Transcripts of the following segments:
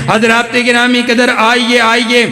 حضرات گرامی قدر آئیے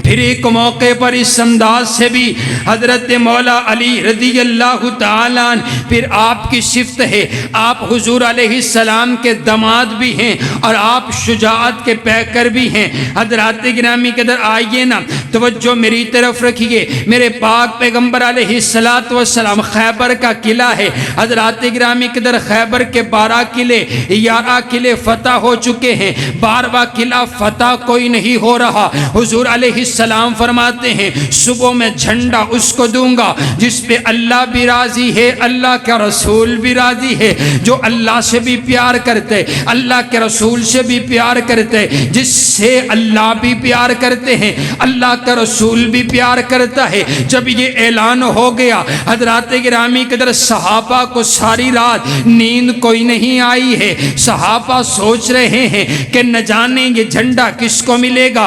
پھر ایک موقع پر اس انداز سے بھی حضرت مولا علی رضی اللہ تعالیٰ عنہ پھر آپ کی صفت ہے، آپ حضور علیہ السلام کے داماد بھی ہیں اور آپ شجاعت کے پیکر بھی ہیں۔ حضرات گرامی قدر آئیے نا، توجہ میری طرف رکھیے، میرے پاک پیغمبر علیہ السلام خیبر کا قلعہ ہے۔ حضرات گرامی قدر خیبر کے 12 قلعے 11 قلعے فتح ہو چکے ہیں، 12واں قلعہ فتح کوئی نہیں ہو رہا۔ حضور علیہ السلام فرماتے ہیں صبح میں جھنڈا اس کو دوں گا جس پہ اللہ بھی راضی ہے، اللہ کا رسول بھی راضی ہے، جو اللہ سے بھی پیار کرتے، اللہ کے رسول سے بھی پیار کرتے، جس سے اللہ بھی پیار کرتے ہیں، اللہ کا رسول بھی پیار کرتا ہے۔ جب یہ اعلان ہو گیا حضرات گرامی قدر صحابہ کو ساری رات نیند کوئی نہیں آئی ہے، صحابہ سوچ رہے ہیں کہ نہ جانے یہ جھنڈا کس کو ملے گا۔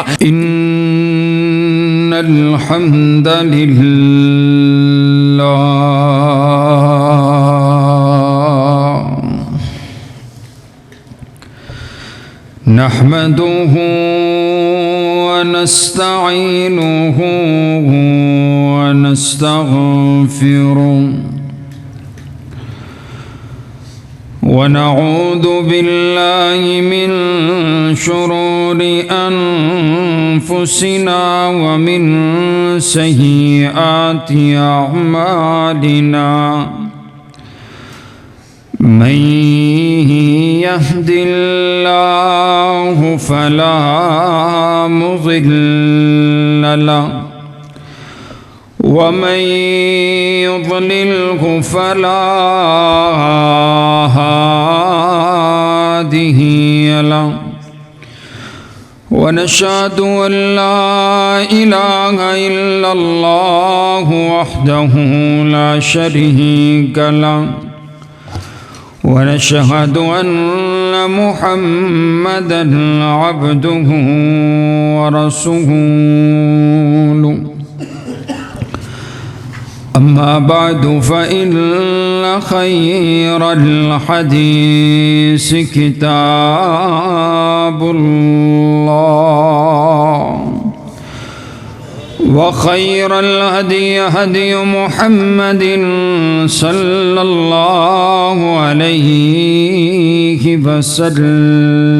إن الحمد لله نحمده ونستعينه ونستغفره ونعوذ بالله من شرور أنفسنا ومن سيئات أعمالنا من يهد الله فلا مضل له ومن يضلله فلا هادي له ونشهد أن لا إله إلا الله وحده لا شريك له ونشهد أن محمدًا عبده ورسوله أما بعد فإن خير الحديث كتاب الله وخير الهدي هدي محمد صلى الله عليه وسلم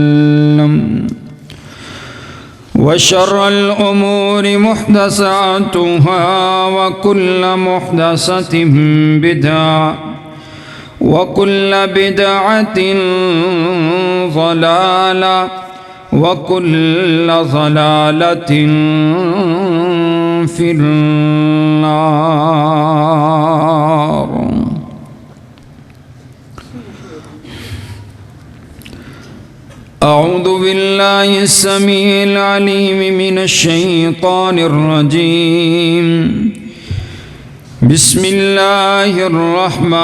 وشر الأمور محدثاتها وكل محدثة بدعة وكل بدعة ضلالة وكل ضلالة في النار۔ أعوذ بالله السميع العليم من الشيطان الرجيم بسم الله الرحمن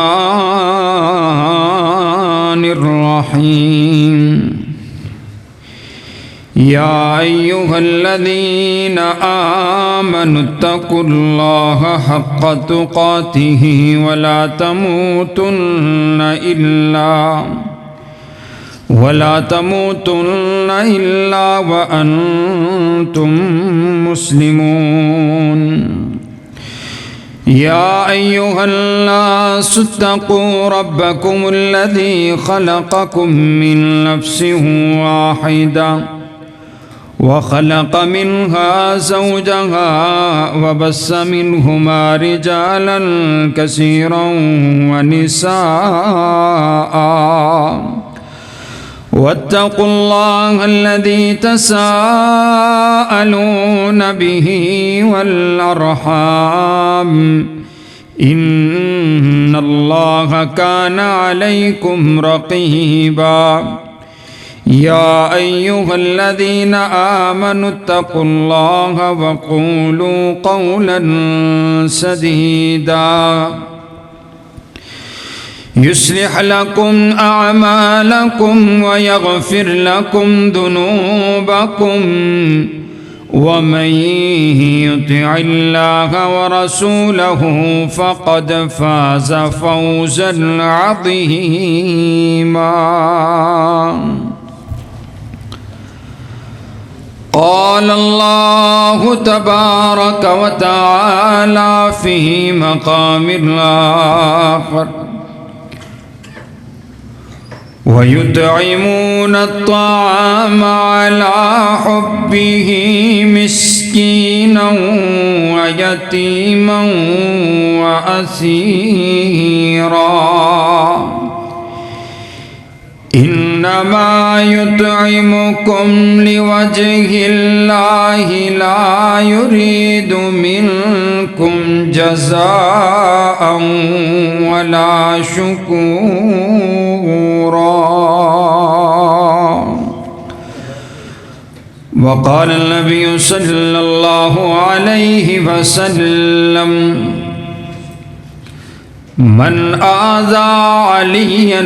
الرحيم يا أيها الذين آمنوا اتقوا الله حق تقاته ولا تموتن إلا وأنتم مسلمون يا أيها الناس اتقوا ربكم الذي خلقكم من نفس واحدة وخلق منها زوجها وبث منهما رجالا كثيرا ونساء واتقوا الله الذي تساءلون به والأرحام إن الله كان عليكم رقيبا يا أيها الذين آمنوا اتقوا الله وقولوا قولا سديدا يصلح لكم أعمالكم ويغفر لكم ذنوبكم ومن يطع الله ورسوله فقد فاز فوزا عظيما۔ قال الله تبارك وتعالى في مقام آخر ويطعمون الطعام على حبه مسكينا ويتيما وأسيرا إنما يطعمكم لوجه الله لا يريد منكم جزاء ولا شكورا. وقال النبي صلى الله عليه وسلم من آذى عليا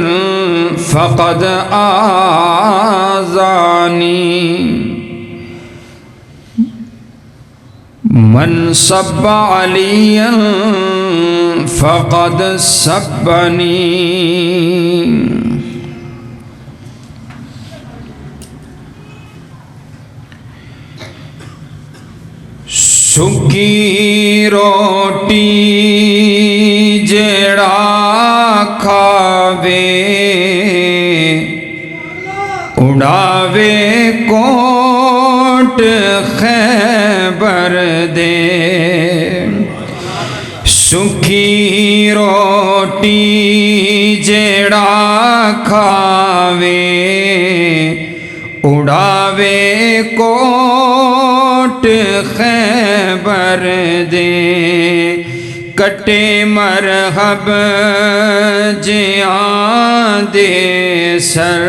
فقد آذاني من سب عليا فقد سبني. سکی روٹی جڑا کھاوے اڑاوے کوٹ خیبر دے. سکی روٹی جڑا کھاوے اڑاوے کوٹ خیبر دے. کٹے مرحب جیاں دے سر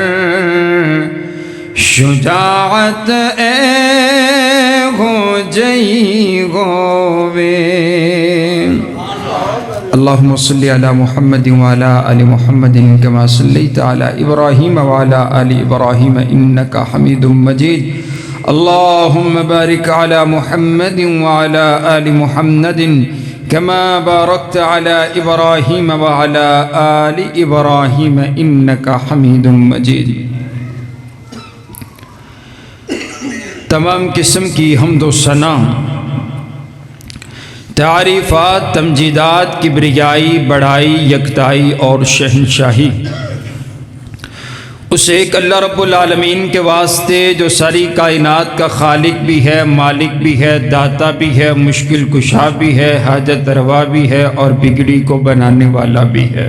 شجاعت اے ہو جئی ہووے. اللهم صل على محمد وعلى آل محمد كما صليت على إبراهيم وعلى آل إبراهيم إنك حميد مجيد. اللهم بارك على محمد وعلى آل محمد كما باركت على إبراهيم وعلى آل إبراهيم إنك حميد مجيد. تمام قسم کی حمد و ثنا، تعریفات، تمجیدات، کبریائی، بڑائی، یکتائی اور شہنشاہی اس ایک اللہ رب العالمین کے واسطے جو ساری کائنات کا خالق بھی ہے، مالک بھی ہے، داتا بھی ہے، مشکل کشا بھی ہے، حاجت روا بھی ہے اور بگڑی کو بنانے والا بھی ہے.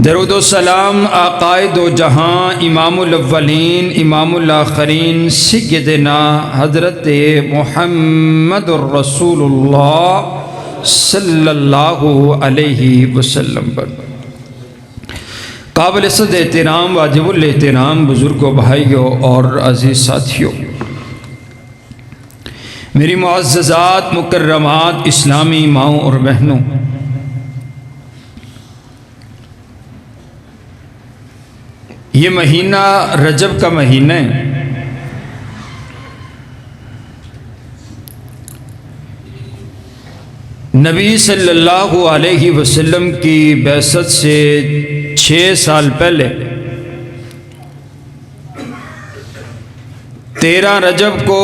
درود و سلام آقائے دو جہاں، امام الاولین امام الآخرین سیدنا حضرت محمد الرسول اللہ صلی اللہ علیہ وسلم پر. قابل صد احترام، واجب الاحترام بزرگوں، بھائیوں اور عزیز ساتھیوں، میری معززات، مکرمات اسلامی ماؤں اور بہنوں، یہ مہینہ رجب کا مہینہ ہے. نبی صلی اللہ علیہ وسلم کی بعثت سے 6 سال پہلے 13 رجب کو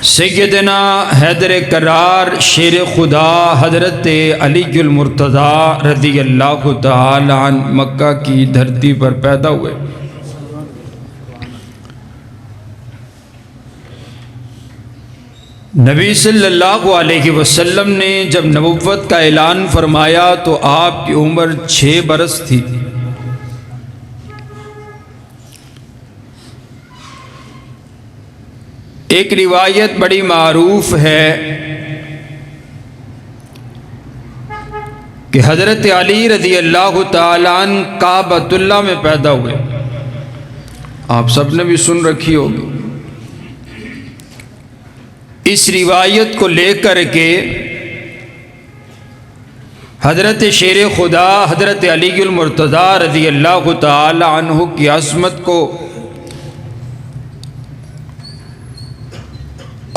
سیدنا حیدر کرار شیر خدا حضرت علی المرتضیٰ رضی اللہ تعالی عنہ مکہ کی دھرتی پر پیدا ہوئے. نبی صلی اللہ علیہ وسلم نے جب نبوت کا اعلان فرمایا تو آپ کی عمر 6 برس تھی. ایک روایت بڑی معروف ہے کہ حضرت علی رضی اللہ تعالیٰ عنہ کعبۃ اللہ میں پیدا ہوئے. آپ سب نے بھی سن رکھی ہوگی. اس روایت کو لے کر کے حضرت شیر خدا حضرت علی المرتضیٰ رضی اللہ تعالی عنہ کی عظمت کو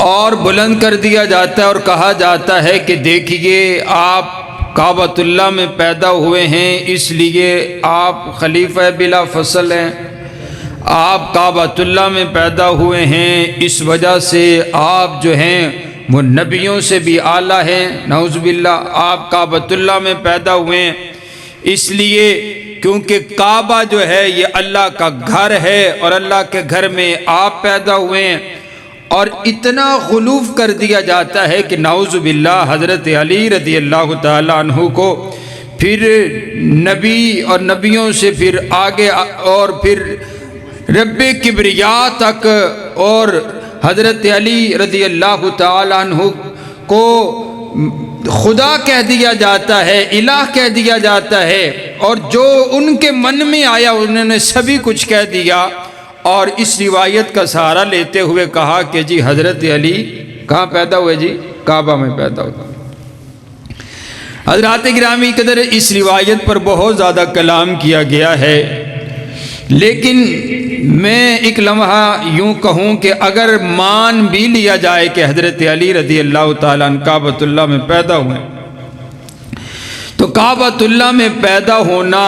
اور بلند کر دیا جاتا ہے اور کہا جاتا ہے کہ دیکھیے آپ کعبۃ اللہ میں پیدا ہوئے ہیں، اس لیے آپ خلیفہ بلا فصل ہیں، آپ کعبۃ اللہ میں پیدا ہوئے ہیں، اس وجہ سے آپ جو ہیں وہ نبیوں سے بھی اعلیٰ ہیں، نعوذ باللہ۔ آپ کعبۃ اللہ میں پیدا ہوئے ہیں اس لیے کیونکہ کعبہ جو ہے یہ اللہ کا گھر ہے، اور اللہ کے گھر میں آپ پیدا ہوئے ہیں، اور اتنا غلوف کر دیا جاتا ہے کہ نعوذ باللہ حضرت علی رضی اللہ تعالیٰ عنہ کو پھر نبی اور نبیوں سے پھر آگے اور پھر رب کبریا تک اور حضرت علی رضی اللہ تعالیٰ عنہ کو خدا کہہ دیا جاتا ہے، الہ کہہ دیا جاتا ہے، اور جو ان کے من میں آیا انہوں نے سبھی کچھ کہہ دیا، اور اس روایت کا سہارا لیتے ہوئے کہا کہ جی حضرت علی کہاں پیدا ہوئے؟ جی کعبہ میں پیدا ہوئے۔ حضرات گرامی قدر، اس روایت پر بہت زیادہ کلام کیا گیا ہے، لیکن میں ایک لمحہ یوں کہوں کہ اگر مان بھی لیا جائے کہ حضرت علی رضی اللہ تعالیٰ عنہ کعبۃ اللہ میں پیدا ہوئے، تو کعبۃ اللہ میں پیدا ہونا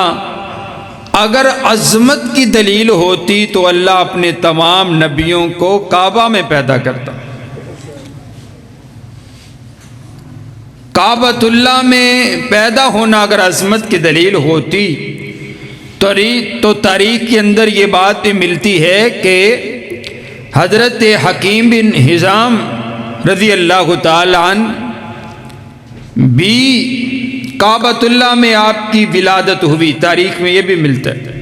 اگر عظمت کی دلیل ہوتی تو اللہ اپنے تمام نبیوں کو کعبہ میں پیدا کرتا۔ کعبۃ اللہ میں پیدا ہونا اگر عظمت کی دلیل ہوتی تو تاریخ کے اندر یہ بات بھی ملتی ہے کہ حضرت حکیم بن حزام رضی اللہ تعالیٰ عنہ بھی کعبۃ اللہ میں آپ کی ولادت ہوئی، تاریخ میں یہ بھی ملتا ہے۔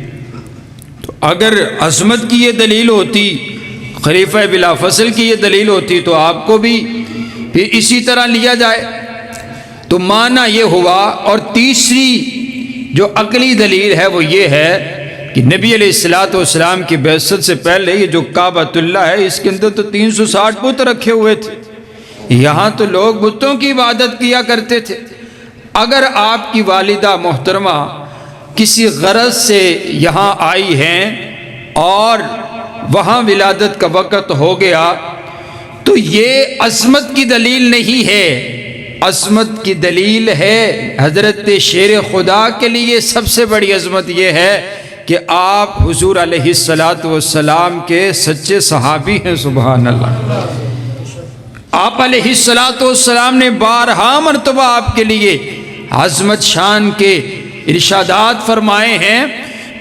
تو اگر عظمت کی یہ دلیل ہوتی، خلیفہ بلا فصل کی یہ دلیل ہوتی، تو آپ کو بھی پھر اسی طرح لیا جائے۔ تو معنی یہ ہوا۔ اور تیسری جو عقلی دلیل ہے وہ یہ ہے کہ نبی علیہ السلام کی بعثت سے پہلے یہ جو کعبۃ اللہ ہے اس کے اندر تو 360 بت رکھے ہوئے تھے، یہاں تو لوگ بتوں کی عبادت کیا کرتے تھے۔ اگر آپ کی والدہ محترمہ کسی غرض سے یہاں آئی ہیں اور وہاں ولادت کا وقت ہو گیا تو یہ عظمت کی دلیل نہیں ہے، عظمت کی دلیل ہے حضرت شیر خدا کے لیے سب سے بڑی عظمت یہ ہے کہ آپ حضور علیہ السلام کے سچے صحابی ہیں۔ سبحان اللہ۔ آپ علیہ السلام نے بارہا مرتبہ آپ کے لیے عظمت شان کے ارشادات فرمائے ہیں،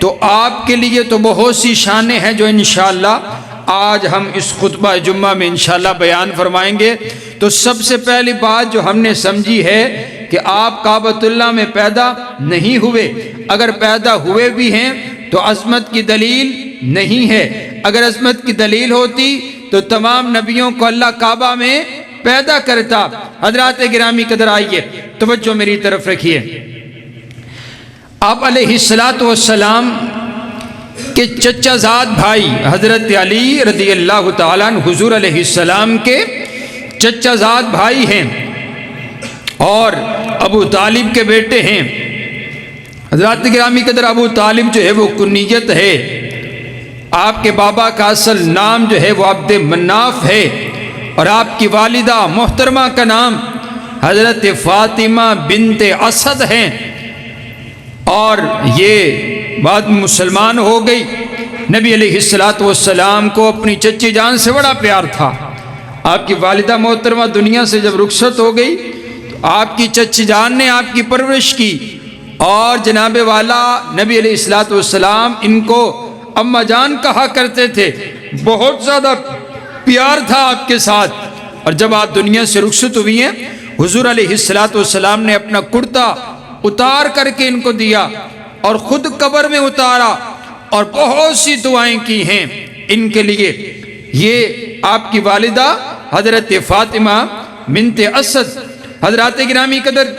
تو آپ کے لیے تو بہت سی شانیں ہیں جو انشاءاللہ آج ہم اس خطبہ جمعہ میں انشاءاللہ بیان فرمائیں گے۔ تو سب سے پہلی بات جو ہم نے سمجھی ہے کہ آپ کعبۃ اللہ میں پیدا نہیں ہوئے، اگر پیدا ہوئے بھی ہیں تو عظمت کی دلیل نہیں ہے۔ اگر عظمت کی دلیل ہوتی تو تمام نبیوں کو اللہ کعبہ میں پیدا کرتا۔ حضرات گرامی قدر آئیے توجہ میری طرف رکھیے، آپ علیہ السلام کے چچا زاد بھائی حضرت علی رضی اللہ تعالیٰ عنہ حضور علیہ السلام کے چچا زاد بھائی ہیں اور ابو طالب کے بیٹے ہیں۔ حضرات گرامی قدر ابو طالب جو ہے وہ کنیت ہے، آپ کے بابا کا اصل نام جو ہے وہ عبد مناف ہے، اور آپ کی والدہ محترمہ کا نام حضرت فاطمہ بنت اسد ہیں، اور یہ بعد مسلمان ہو گئی۔ نبی علیہ السلام کو اپنی چچی جان سے بڑا پیار تھا۔ آپ کی والدہ محترمہ دنیا سے جب رخصت ہو گئی تو آپ کی چچی جان نے آپ کی پرورش کی، اور جناب والا نبی علیہ السلام ان کو اماں جان کہا کرتے تھے، بہت زیادہ پیار تھا آپ کے ساتھ۔ اور جب آپ دنیا سے رخصت ہوئی ہیں، حضور علیہ السلام نے اپنا کرتا اتار کر کے ان کو دیا اور خود قبر میں اتارا، اور بہت سی دعائیں کی ہیں ان کے لیے۔ یہ آپ کی والدہ حضرت فاطمہ بنت اسد۔ حضرات گرامی قدر،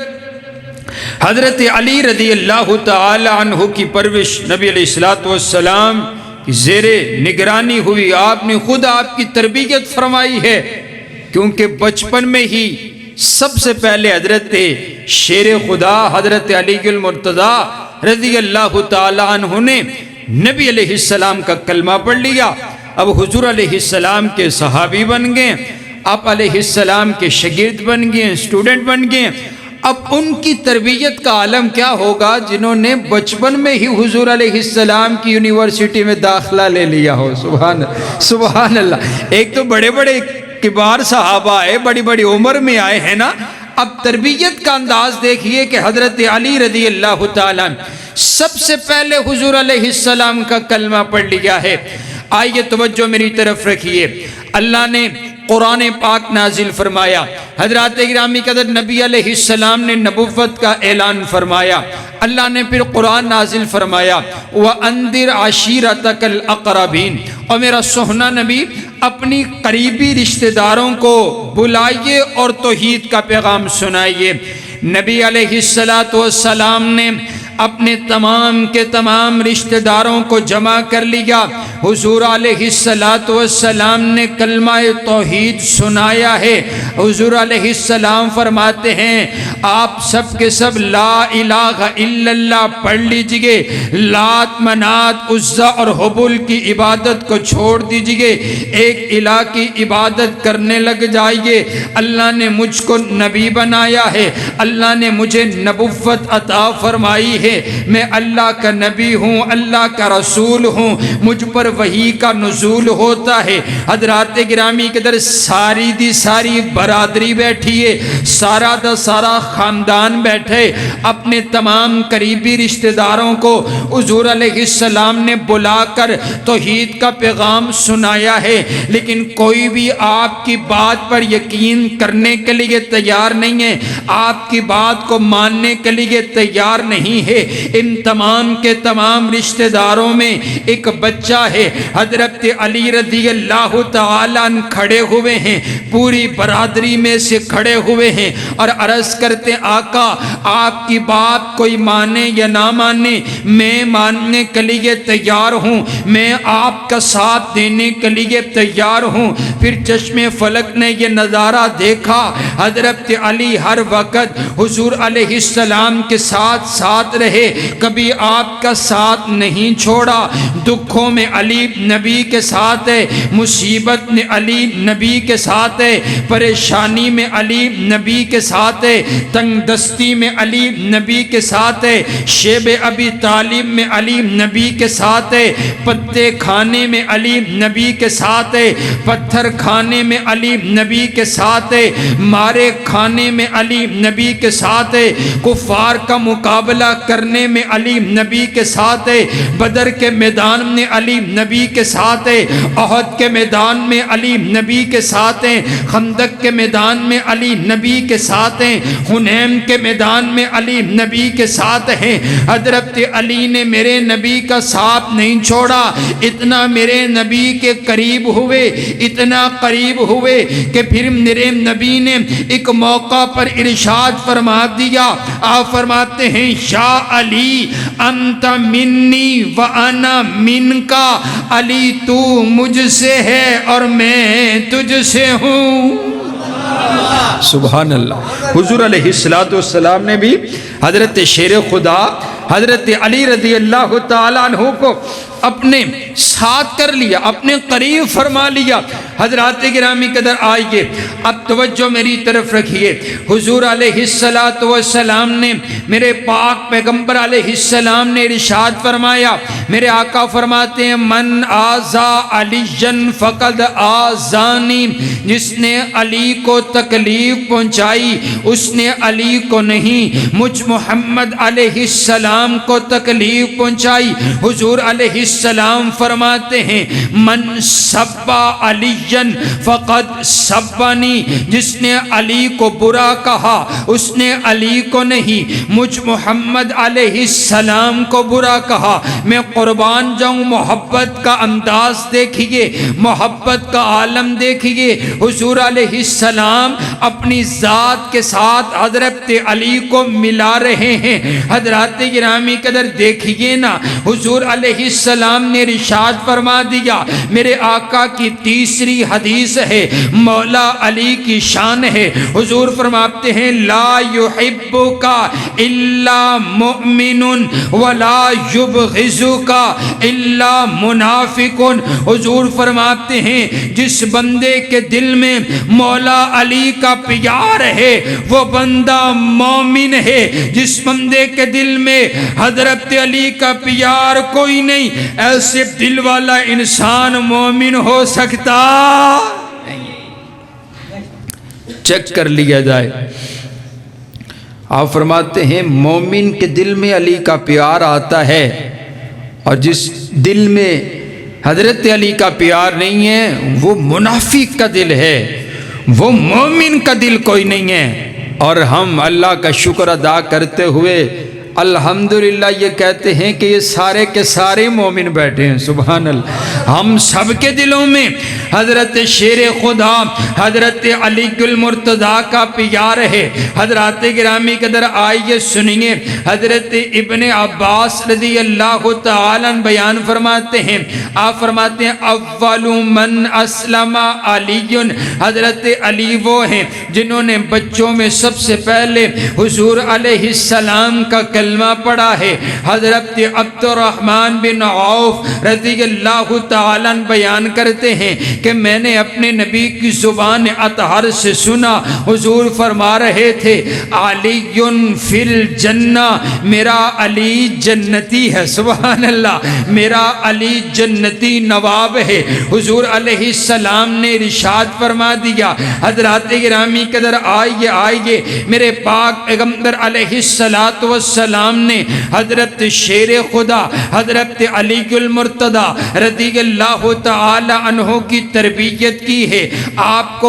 حضرت علی رضی اللہ تعالی عنہ کی پرورش نبی علیہ السلام کی زیر نگرانی ہوئی، آپ نے خود آپ کی تربیت فرمائی ہے، کیونکہ بچپن میں ہی سب سے پہلے حضرت شیر خدا حضرت علی المرتضیٰ رضی اللہ تعالی عنہ نے نبی علیہ السلام کا کلمہ پڑھ لیا، اب حضور علیہ السلام کے صحابی بن گئے، آپ علیہ السلام کے شاگرد بن گئے، اسٹوڈنٹ بن گئے۔ اب ان کی تربیت کا عالم کیا ہوگا جنہوں نے بچپن میں ہی حضور علیہ السلام کی یونیورسٹی میں داخلہ لے لیا ہو. سبحان اللہ. ایک تو بڑے بڑے کبار صحابہ آئے، بڑی بڑی عمر میں آئے ہیں نا. اب تربیت کا انداز دیکھیے کہ حضرت علی رضی اللہ تعالیٰ سب سے پہلے حضور علیہ السلام کا کلمہ پڑھ لیا ہے. آئیے توجہ میری طرف رکھیے. اللہ نے قرآن پاک نازل فرمایا، حضرات گرامی قدر نبی علیہ السلام نے نبوت کا اعلان فرمایا. اللہ نے پھر قرآن نازل فرمایا وَأَنذِرْ عَشِيرَتَكَ الْأَقْرَبِينَ، اور میرا سوہنا نبی اپنی قریبی رشتہ داروں کو بلائیے اور توحید کا پیغام سنائیے. نبی علیہ السلام نے اپنے تمام کے تمام رشتہ داروں کو جمع کر لیا. حضور علیہ السلام نے کلمہ توحید سنایا ہے. حضور علیہ السلام فرماتے ہیں آپ سب کے سب لا الہ الا اللہ پڑھ لیجئے، لات منات عزا اور حبل کی عبادت کو چھوڑ دیجئے، ایک الہ کی عبادت کرنے لگ جائیے. اللہ نے مجھ کو نبی بنایا ہے، اللہ نے مجھے نبوت عطا فرمائی ہے، میں اللہ کا نبی ہوں، اللہ کا رسول ہوں، مجھ پر وحی کا نزول ہوتا ہے. حضرات گرامی کے در ساری دی ساری برادری بیٹھی ہے، سارا دا سارا خاندان بیٹھے، اپنے تمام قریبی رشتہ داروں کو حضور علیہ السلام نے بلا کر توحید کا پیغام سنایا ہے. لیکن کوئی بھی آپ کی بات پر یقین کرنے کے لیے تیار نہیں ہے، آپ کی بات کو ماننے کے لیے تیار نہیں ہے. ان تمام کے تمام رشتہ داروں میں ایک بچہ ہے، حضرت علی رضی اللہ تعالیٰ عنہ کھڑے ہوئے ہیں، پوری برادری میں سے کھڑے ہوئے ہیں اور عرض کرتے آقا آپ کی بات کوئی مانے یا نہ مانے میں ماننے کے لیے تیار ہوں، میں آپ کا ساتھ دینے کے لیے تیار ہوں. پھر چشم فلک نے یہ نظارہ دیکھا، حضرت علی ہر وقت حضور علیہ السلام کے ساتھ ساتھ رہے، کبھی آپ کا ساتھ نہیں چھوڑا. دکھوں میں علی نبی کے ساتھ ہے، مصیبت میں علی نبی کے ساتھ ہے، پریشانی میں علی نبی کے ساتھ ہے، تنگ دستی میں علی نبی کے ساتھ ہے، شیب ابی طالب میں علی نبی کے ساتھ ہے، پتے کھانے میں علی نبی کے ساتھ ہے، پتھر کھانے میں علی نبی کے ساتھ ہے، مارے کھانے میں علی نبی کے ساتھ ہے، کفار کا مقابلہ کرنے میں علی نبی کے ساتھ ہے، بدر کے میدان میں علی نبی کے ساتھ ہے، احد کے میدان میں علی نبی کے ساتھ ہیں، خندق کے میدان میں علی نبی کے ساتھ ہیں، حنین کے میدان میں علی نبی کے ساتھ ہیں. حضرت علی نے میرے نبی کا ساتھ نہیں چھوڑا، اتنا میرے نبی کے قریب ہوئے، اتنا قریب ہوئے کہ پھر میرے نبی نے ایک موقع پر ارشاد فرما دیا. آپ فرماتے ہیں یا علی انت منی وانا منکا، علی تو مجھ سے ہے اور میں تجھ سے ہوں. سبحان اللہ. حضور علیہ السلام نے بھی حضرت شیر خدا حضرت علی رضی اللہ تعالیٰ عنہ کو اپنے ساتھ کر لیا، اپنے قریب فرما لیا. حضرات گرامی قدر آئیے اب توجہ میری طرف رکھیے. حضور علیہ السلام نے میرے پاک پیغمبر علیہ السلام نے ارشاد فرمایا، میرے آقا فرماتے ہیں من آزا علی فقد آزانی، جس نے علی کو تکلیف پہنچائی اس نے علی کو نہیں مجھ محمد علیہ السلام کو تکلیف پہنچائی. حضور علیہ السلام فرماتے ہیں من سبا علی فقد سبانی، جس نے علی کو برا کہا اس نے علی کو نہیں مجھ محمد علیہ السلام کو برا کہا. میں قربان جاؤں، محبت کا انداز دیکھیے، محبت کا عالم دیکھیے. حضور علیہ السلام اپنی ذات کے ساتھ حضرت علی کو ملا رہے ہیں. حضرات گرامی قدر دیکھیے نا، حضور علیہ السلام نے ارشاد فرما دیا، میرے آقا کی تیسری حدیث ہے، مولا علی کی شان ہے. حضور فرماتے ہیں لا يحبك الا مؤمن ولا يبغضك کا الا منافقن، حضور فرماتے ہیں جس بندے کے دل میں مولا علی کا پیار ہے وہ بندہ مومن ہے، جس بندے کے دل میں حضرت علی کا پیار کوئی نہیں، ایسے دل والا انسان مومن ہو سکتا؟ چیک کر لیا جائے۔ آپ فرماتے ہیں مومن کے دل میں علی کا پیار آتا ہے، اور جس دل میں حضرت علی کا پیار نہیں ہے وہ منافق کا دل ہے، وہ مومن کا دل کوئی نہیں ہے۔ اور ہم اللہ کا شکر ادا کرتے ہوئے الحمدللہ یہ کہتے ہیں کہ یہ سارے کے سارے مومن بیٹھے ہیں، سبحان اللہ۔ ہم سب کے دلوں میں حضرت شیر خدا حضرت علی المرتضیٰ کا پیار ہے۔ حضرات گرامی قدر آئیے سنیے، حضرت ابن عباس رضی اللہ تعالیٰ بیان فرماتے ہیں، آپ فرماتے ہیں اول من اسلم علی، حضرت علی وہ ہیں جنہوں نے بچوں میں سب سے پہلے حضور علیہ السلام کا کلمہ پڑھا ہے۔ حضرت عبد الرحمن بن عوف رضی اللہ تعالیٰ بیان کرتے ہیں کہ میں نے اپنے نبی کی زبان اطہر سے سنا، حضور فرما رہے تھے علی فی الجنہ، میرا علی جنتی ہے، سبحان اللہ، میرا علی جنتی نواب ہے۔ حضور علیہ السلام نے ارشاد فرما دیا، حضرات گرامی قدر آئیے میرے پاک پیغمبر علیہ السلام نے حضرت شیر خدا حضرت علی المرتضیٰ رضی اللہ تعالی عنہ کی تربیت کی ہے، آپ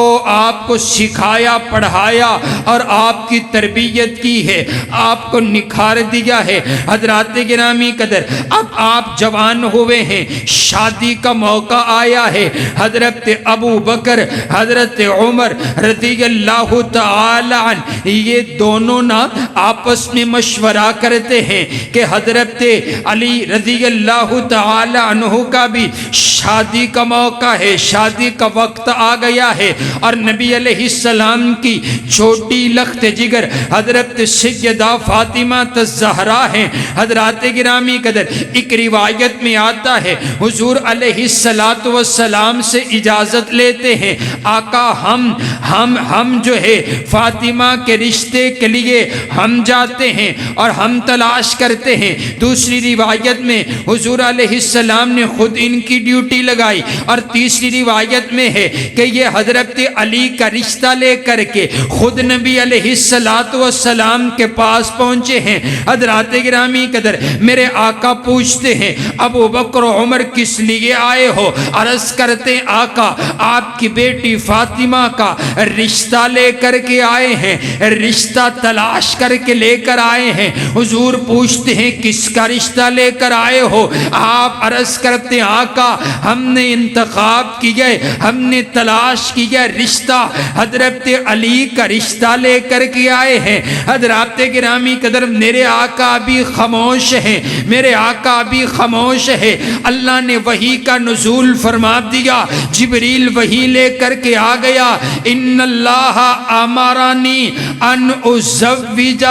کو سکھایا پڑھایا اور آپ کی تربیت کی ہے، آپ کو نکھار دیا ہے۔ حضرات گرامی قدر اب آپ جوان ہوئے ہیں، شادی کا موقع آیا ہے، حضرت ابو بکر حضرت عمر رضی اللہ تعالی عنہ یہ دونوں نا آپس میں مشورہ کرتے ہیں کہ حضرت علی رضی اللہ تعالی عنہ کا بھی شادی کا موقع ہے، شادی کا وقت آ گیا ہے، اور نبی علیہ السلام کی چھوٹی لخت جگر حضرت سیدہ فاطمہ الزہرا ہیں۔ حضرات گرامی قدر ایک روایت میں آتا ہے حضور علیہ السلام سے اجازت لیتے ہیں، آقا ہم جو ہے فاطمہ کے رشتے کے لیے ہم جاتے ہیں اور ہم تلاش کرتے ہیں۔ دوسری روایت میں حضور علیہ السلام نے خود ان کی ڈیوٹی لگائی، اور تیسری روایت میں ہے کہ یہ حضرت علی کا رشتہ لے کر کے خود نبی علیہ السلام کے پاس پہنچے ہیں۔ حضرات گرامی قدر میرے آقا پوچھتے ہیں ابو بکر و عمر کس لیے آئے ہو؟ عرض کرتے ہیں آقا آپ کی بیٹی فاطمہ کا رشتہ لے کر کے آئے ہیں، رشتہ تلاش کر کے لے کر آئے ہیں۔ حضور پوچھتے ہیں کس کا رشتہ لے کر آئے ہو؟ آپ عرض کرتے ہیں آقا ہم نے انتخاب کیا، ہم نے تلاش کیا رشتہ حضرت علی کا رشتہ لے کر کے آئے ہیں۔ حضرات گرامی قدر میرے آقا بھی خاموش ہیں، میرے آقا بھی خاموش ہے۔ اللہ نے وحی کا نزول فرما دیا، جبریل وحی لے کر کے آ گیا، ان اللہ امرانی ان ازوج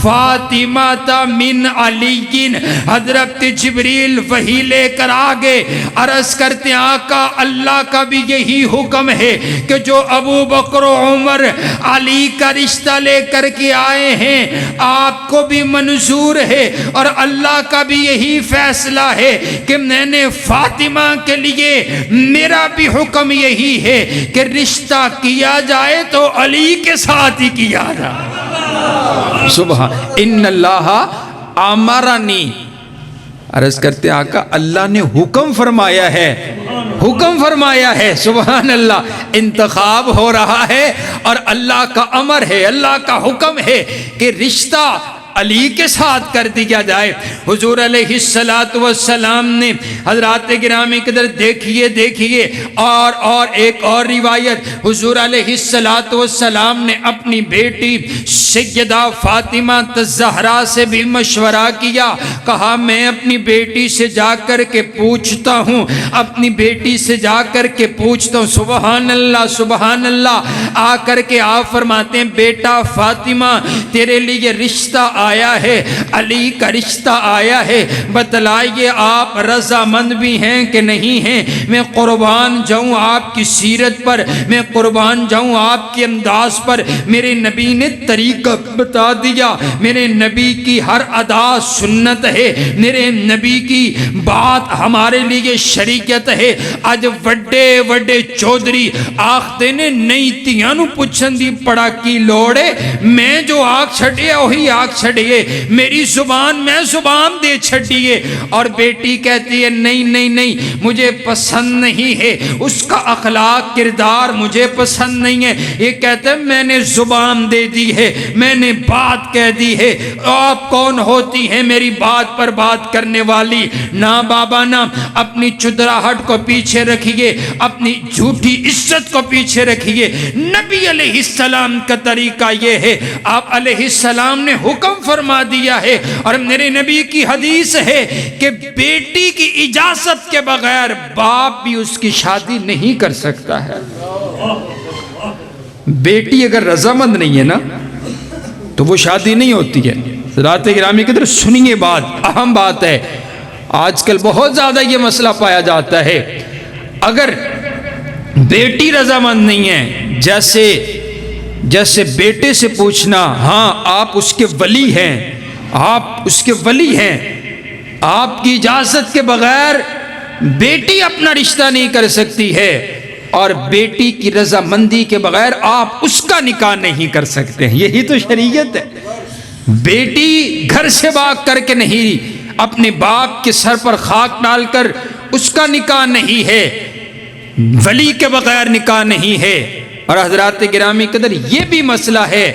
فاطمہ من علی۔ حضرت جبریل وحی لے کر آگے عرض کرتے ہیں آقا اللہ کا بھی یہی حکم ہے کہ جو ابو بکر و عمر علی کا رشتہ لے کر کے آئے ہیں آپ کو بھی منظور ہے، اور اللہ کا بھی یہی فیصلہ ہے کہ میں نے فاطمہ کے لیے میرا بھی حکم یہی ہے کہ رشتہ کیا جائے تو علی کے ساتھ ہی کیا جائے۔ سبحان ان اللہ امرنی، عرض کرتے آقا اللہ نے حکم فرمایا ہے، حکم فرمایا ہے، سبحان اللہ، انتخاب ہو رہا ہے اور اللہ کا امر ہے، اللہ کا حکم ہے کہ رشتہ علی کے ساتھ کر دیا جائے۔ حضور علیہ السلام نے حضرات گرامی قدر دیکھیے اور ایک اور روایت، حضور علیہ السلام نے اپنی بیٹی سیدہ فاطمہ الزہرا سے بھی مشورہ کیا، کہا میں اپنی بیٹی سے جا کر کے پوچھتا ہوں، اپنی بیٹی سے جا کر کے پوچھتا ہوں۔ سبحان اللہ سبحان اللہ، آ کر کے آپ فرماتے ہیں بیٹا فاطمہ تیرے لیے رشتہ آیا ہے، علی کا رشتہ آیا ہے، بتلائیے آپ رضامند بھی ہیں کہ نہیں ہیں؟ میں قربان جاؤں آپ کی سیرت پر، میں قربان جاؤں آپ کے انداز پر۔ میرے نبی نے طریقہ بتا دیا، میرے نبی کی ہر ادا سنت ہے، میرے نبی کی بات ہمارے لیے شریعت ہے۔ اج وڈے وڈے چودھری آختے نے نہیں تیاں نو پوچھن دی پڑا کی لوڑ ہے، میں جو آگ چھڑیے وہی آگ چھڑیے، میری زبان میں زبان دے چھڑیے۔ اور بیٹی کہتی ہے نہیں نہیں نہیں مجھے پسند نہیں ہے، اس کا اخلاق کردار مجھے پسند نہیں ہے۔ یہ کہتا ہے میں نے زبان دے دی ہے، میں نے بات کہہ دی ہے، آپ کون ہوتی ہیں میری بات پر بات کرنے والی؟ نہ بابا نہ، اپنی چدراہٹ کو پیچھے رکھیے، اپنی جھوٹی عزت کو پیچھے رکھیے۔ نبی علیہ السلام کا طریقہ یہ ہے، آپ علیہ السلام نے حکم فرما دیا ہے، اور میرے نبی کی حدیث ہے کہ بیٹی کی اجازت کے بغیر باپ بھی اس کی شادی نہیں کر سکتا ہے۔ بیٹی اگر رضامند نہیں ہے نا تو وہ شادی نہیں ہوتی ہے۔ حضرات گرامی کی طرف سنیے، بات اہم بات ہے، آج کل بہت زیادہ یہ مسئلہ پایا جاتا ہے۔ اگر بیٹی رضامند نہیں ہے، جیسے بیٹے سے پوچھنا ہاں آپ اس کے ولی ہیں، آپ اس کے ولی ہیں، آپ کی اجازت کے بغیر بیٹی اپنا رشتہ نہیں کر سکتی ہے، اور بیٹی کی رضامندی کے بغیر آپ اس کا نکاح نہیں کر سکتے ہیں۔ یہی تو شریعت ہے۔ بیٹی گھر سے بھاگ کر کے نہیں، اپنے باپ کے سر پر خاک ڈال کر اس کا نکاح نہیں ہے، ولی کے بغیر نکاح نہیں ہے۔ اور حضرات گرامی قدر یہ بھی مسئلہ ہے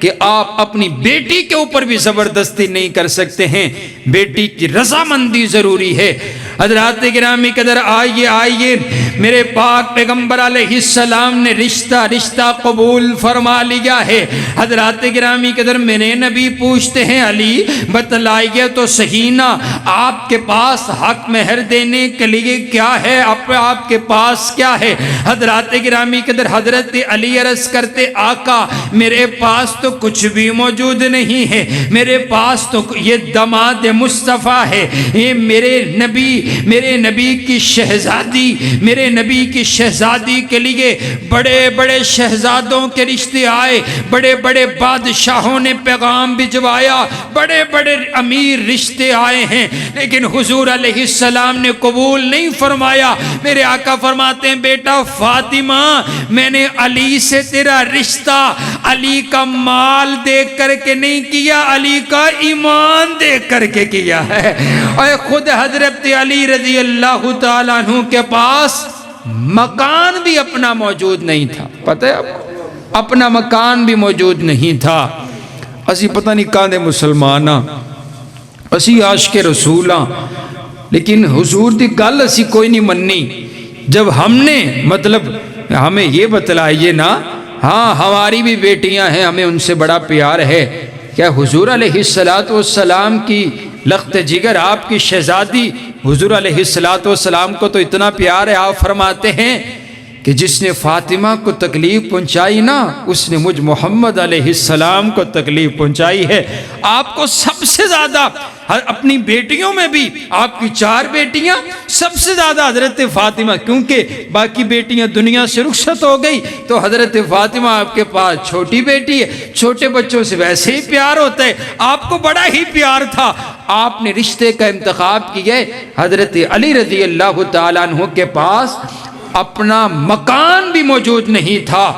کہ آپ اپنی بیٹی کے اوپر بھی زبردستی نہیں کر سکتے ہیں، بیٹی کی رضامندی ضروری ہے۔ حضرات گرامی قدر آئیے میرے پاک پیغمبر علیہ السلام نے رشتہ قبول فرما لیا ہے۔ حضرات گرامی قدر میرے نبی پوچھتے ہیں علی بتلائیے تو صحیح نا، آپ کے پاس حق مہر دینے کے لیے کیا ہے، آپ کے پاس کیا ہے؟ حضرات گرامی قدر حضرت علی عرض کرتے آقا میرے پاس تو کچھ بھی موجود نہیں ہے، میرے پاس تو یہ دماد مصطفیٰ ہے، یہ میرے نبی کی شہزادی، میرے نبی کی شہزادی کے لیے بڑے بڑے شہزادوں کے رشتے آئے، بڑے بڑے بادشاہوں نے پیغام بھجوایا، بڑے بڑے امیر رشتے آئے ہیں، لیکن حضور علیہ السلام نے قبول نہیں فرمایا۔ میرے آقا فرماتے ہیں بیٹا فاطمہ میں نے علی سے تیرا رشتہ علی کا مال دیکھ کر کے نہیں کیا، علی کا ایمان دیکھ کر کے کیا ہے۔ اور خود حضرت علی رضی اللہ تعالیٰ عنہ کے پاس مکان بھی اپنا موجود نہیں تھا، پتہ ہے آپ کو؟ اپنا مکان بھی موجود نہیں تھا۔ اسی پتہ نہیں کہاں دے مسلمان ہاں، اسی عاشق رسول ہاں، لیکن حضور دی گل اسی کوئی نہیں مننی۔ جب ہم نے مطلب ہمیں یہ بتلائیے نا، ہاں ہماری بھی بیٹیاں ہیں، ہمیں ان سے بڑا پیار ہے، کیا حضور علیہ السلام کی لخت جگر آپ کی شہزادی حضور علیہ السلام کو تو اتنا پیار ہے، آپ فرماتے ہیں کہ جس نے فاطمہ کو تکلیف پہنچائی نا اس نے مجھ محمد علیہ السلام کو تکلیف پہنچائی ہے۔ آپ کو سب سے زیادہ اپنی بیٹیوں میں بھی آپ کی 4 بیٹیاں، سب سے زیادہ حضرت فاطمہ، کیونکہ باقی بیٹیاں دنیا سے رخصت ہو گئی تو حضرت فاطمہ آپ کے پاس چھوٹی بیٹی ہے۔ چھوٹے بچوں سے ویسے ہی پیار ہوتا ہے، آپ کو بڑا ہی پیار تھا، آپ نے رشتے کا انتخاب کیا۔ حضرت علی رضی اللہ تعالیٰ عنہ کے پاس اپنا مکان بھی موجود نہیں تھا،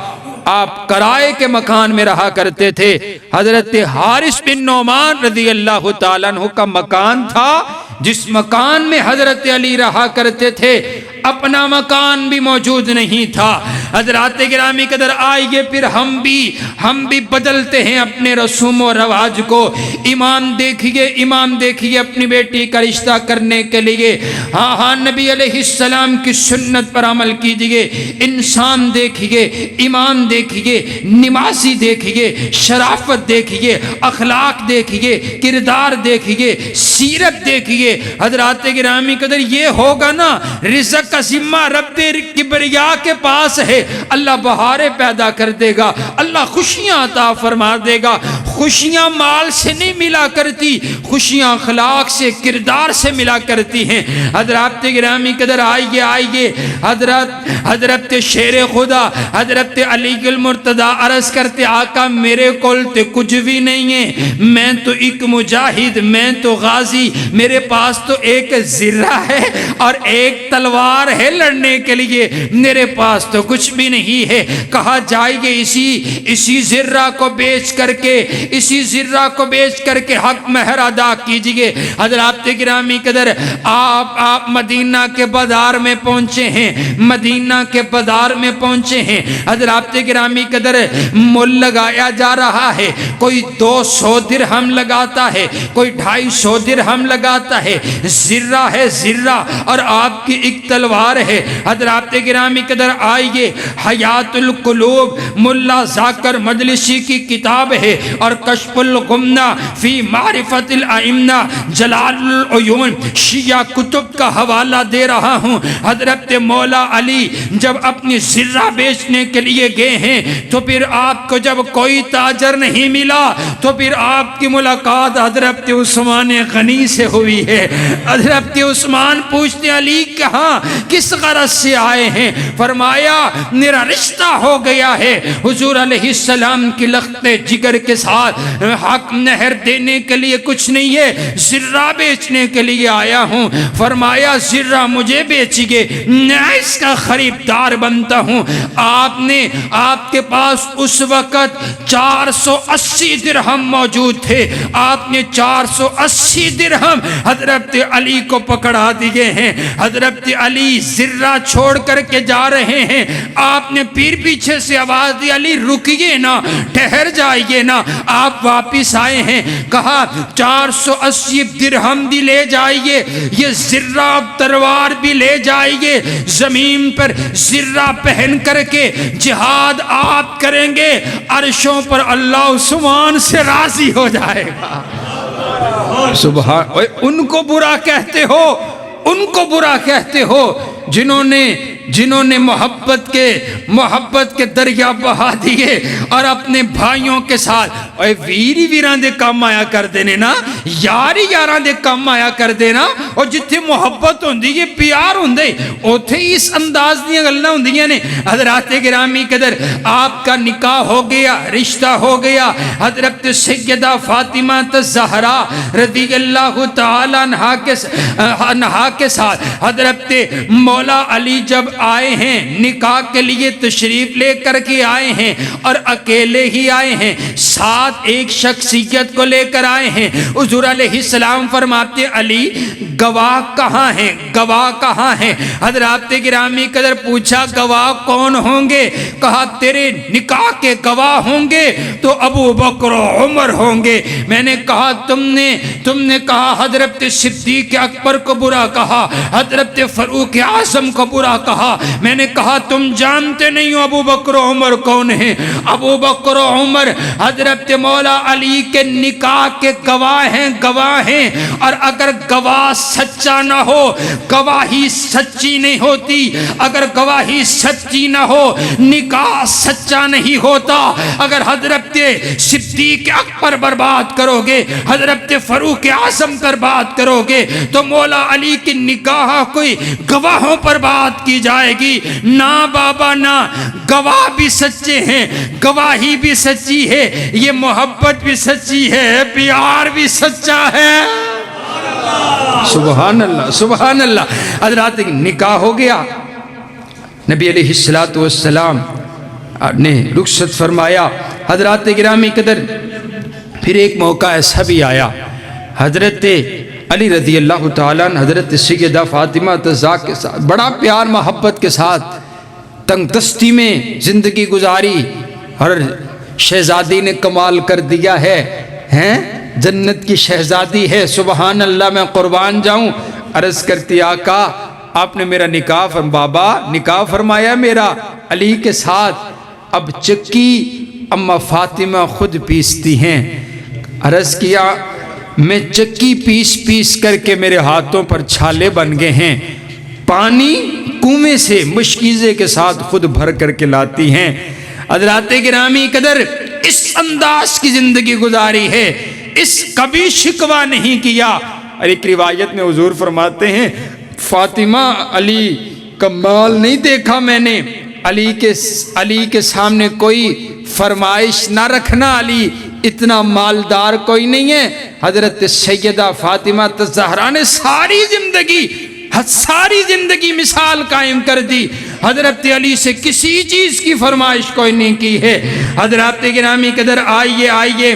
آپ کرائے کے مکان میں رہا کرتے تھے۔ حضرت حارث بن نعمان رضی اللہ تعالیٰ عنہ کا مکان تھا، جس مکان میں حضرت علی رہا کرتے تھے، اپنا مکان بھی موجود نہیں تھا۔ حضرات گرامی قدر آئیے پھر ہم بھی بدلتے ہیں اپنے رسوم و رواج کو۔ امام دیکھیے اپنی بیٹی کا رشتہ کرنے کے لیے، ہاں نبی علیہ السلام کی سنت پر عمل کیجئے۔ انسان دیکھیے، امام دیکھیے، نمازی دیکھیے، شرافت دیکھیے، اخلاق دیکھیے، کردار دیکھیے، سیرت دیکھیے۔ حضرات گرامی قدر یہ ہوگا نا، رزق کا ذمہ رب کبریا کے پاس ہے، اللہ بہاریں پیدا کر دے گا، اللہ خوشیاں عطا فرما دے گا۔ خوشیاں مال سے نہیں ملا کرتی، خوشیاں اخلاق سے، کردار سے ملا کرتی ہیں۔ حضرات گرامی قدر آئیے حضرت شیر خدا حضرت علی المرتضیٰ عرض کرتے آقا میرے کول تے کچھ بھی نہیں ہے، میں تو ایک مجاہد، میں تو غازی، میرے پاس تو ایک زرہ ہے اور ایک تلوار ہے لڑنے کے لیے، میرے پاس تو کچھ بھی نہیں ہے۔ کہا جائیے اسی زرہ کو بیچ کر کے حق مہر ادا کیجئے۔ حضرات گرامی قدر آپ مدینہ کے بازار میں پہنچے ہیں، حضرات گرامی قدر مول لگایا جا رہا ہے، کوئی 200 درہم لگاتا ہے، کوئی 250 درہم لگاتا ہے، زرہ ہے زرہ، اور آپ کی ایک تلوار ہے۔ حضرات گرامی قدر آئیے، حیات القلوب ملا ذاکر مجلسی کی کتاب ہے، اور کشف الغمہ فی معرفت الائمہ جلال العیون شیعہ کتب کا حوالہ دے رہا ہوں۔ حضرت مولا علی جب اپنی زرہ بیچنے کے لیے گئے ہیں تو پھر آپ کو جب کوئی تاجر نہیں ملا تو پھر آپ کی ملاقات حضرت عثمان غنی سے ہوئی ہے۔ حضرت عثمان پوچھتے علی کہاں کس غرض سے آئے ہیں؟ فرمایا میرا رشتہ ہو گیا ہے، حضور علیہ السلام کی لخت جگر کے ساتھ حق نہر دینے کے لیے کچھ نہیں ہے، زرہ بیچنے کے لیے آیا ہوں۔ فرمایا زرہ مجھے بیچیے، میں اس کا خریدار بنتا ہوں۔ آپ کے پاس اس وقت 480 درہم موجود تھے، آپ نے 480 درہم حضرت علی کو پکڑا دیے ہیں۔ حضرت علی زرہ چھوڑ کر کے جا رہے ہیں، آپ نے پیر پیچھے سے آواز دی علی رکیے نا، ٹھہر جائیے نا۔ آپ واپس آئے ہیں، کہا 480 درہم بھی لے جائیے، یہ زرہ تلوار بھی لے جائیے، زمین پر زرہ پہن کر کے جہاد آپ کریں گے، عرشوں پر اللہ عثمان سے راضی ہو جائے گا۔ سبحان، ان کو برا کہتے ہو جنہوں نے محبت کے دریا بہا دیے اور اپنے بھائیوں کے ساتھ ویری ویران دے کام آیا کر دینے نا، یاری یاران دے کام آیا کر دینا، اور جتھے محبت ہوندی ہے پیار ہوندے اوتھے اس انداز دیا گلنا ہوندیاں نے۔ حضرات گرامی قدر آپ کا نکاح ہو گیا، رشتہ ہو گیا حضرت سیدہ فاطمہ الزہرا رضی اللہ تعالیٰ عنہا کے ساتھ۔ حضرت مولا علی جب آئے ہیں نکاح کے لیے تشریف لے کر کے آئے ہیں، اور اکیلے ہی آئے ہیں، ساتھ ایک شخصیت کو لے کر آئے ہیں۔ حضور علیہ السلام فرماتے علی گواہ کہاں ہیں؟ حضرات گرامی قدر پوچھا گواہ کون ہوں گے؟ کہا تیرے نکاح کے گواہ ہوں گے تو ابو بکر و عمر ہوں گے۔ میں نے کہا تم نے کہا حضرت صدیق اکبر کو برا کہا، حضرت فاروق اعظم کو برا کہا۔ میں نے کہا تم جانتے نہیں ہو ابو بکر و عمر کون ہیں؟ ابو بکر و عمر حضرت مولا علی کے نکاح کے گواہ ہیں، اور اگر گواہ سچا نہ ہو گواہی سچی نہیں ہوتی، اگر گواہی سچی نہ ہو نکاح سچا نہیں ہوتا۔ اگر حضرت صدیق اکبر برباد کرو گے، حضرت فاروق اعظم برباد کرو گے تو مولا علی کی نکاح کوئی گواہوں پر بات کی جائے گی؟ نہ بابا نہ، گواہ بھی سچے ہیں، گواہی بھی سچی ہے، یہ محبت بھی سچی ہے، پیار بھی سچا ہے۔ سبحان اللہ سبحان اللہ۔ حضرات نکاح ہو گیا، نبی علیہ السلام نے رخصت فرمایا۔ حضرات گرامی قدر پھر ایک موقع ایسا بھی آیا، حضرت علی رضی اللہ تعالیٰ عنہ حضرت سیدہ فاطمہ الزہرا کے ساتھ بڑا پیار محبت کے ساتھ تنگ دستی میں زندگی گزاری، اور شہزادی نے کمال کر دیا ہے، جنت کی شہزادی ہے۔ سبحان اللہ، میں قربان جاؤں۔ عرض کرتی آقا آپ نے میرا نکاح فرمایا میرا علی کے ساتھ، اب چکی اما فاطمہ خود پیستی ہیں۔ عرض کیا میں چکی پیس کر کے میرے ہاتھوں پر چھالے بن گئے ہیں، پانی کنویں سے مشکیزے کے ساتھ خود بھر کر کے لاتی ہیں۔ حضرات گرامی قدر اس انداز کی زندگی گزاری ہے، اس کبھی شکوہ نہیں کیا۔ اور ایک روایت میں حضور فرماتے ہیں فاطمہ علی کا مال نہیں دیکھا میں نے، علی کے سامنے کوئی فرمائش نہ رکھنا، علی اتنا مالدار کوئی نہیں ہے۔ حضرت سیدہ فاطمہ الزہرا نے ساری زندگی مثال قائم کر دی، حضرت علی سے کسی چیز کی فرمائش کوئی نہیں کی ہے۔ حضرات گرامی قدر آئیے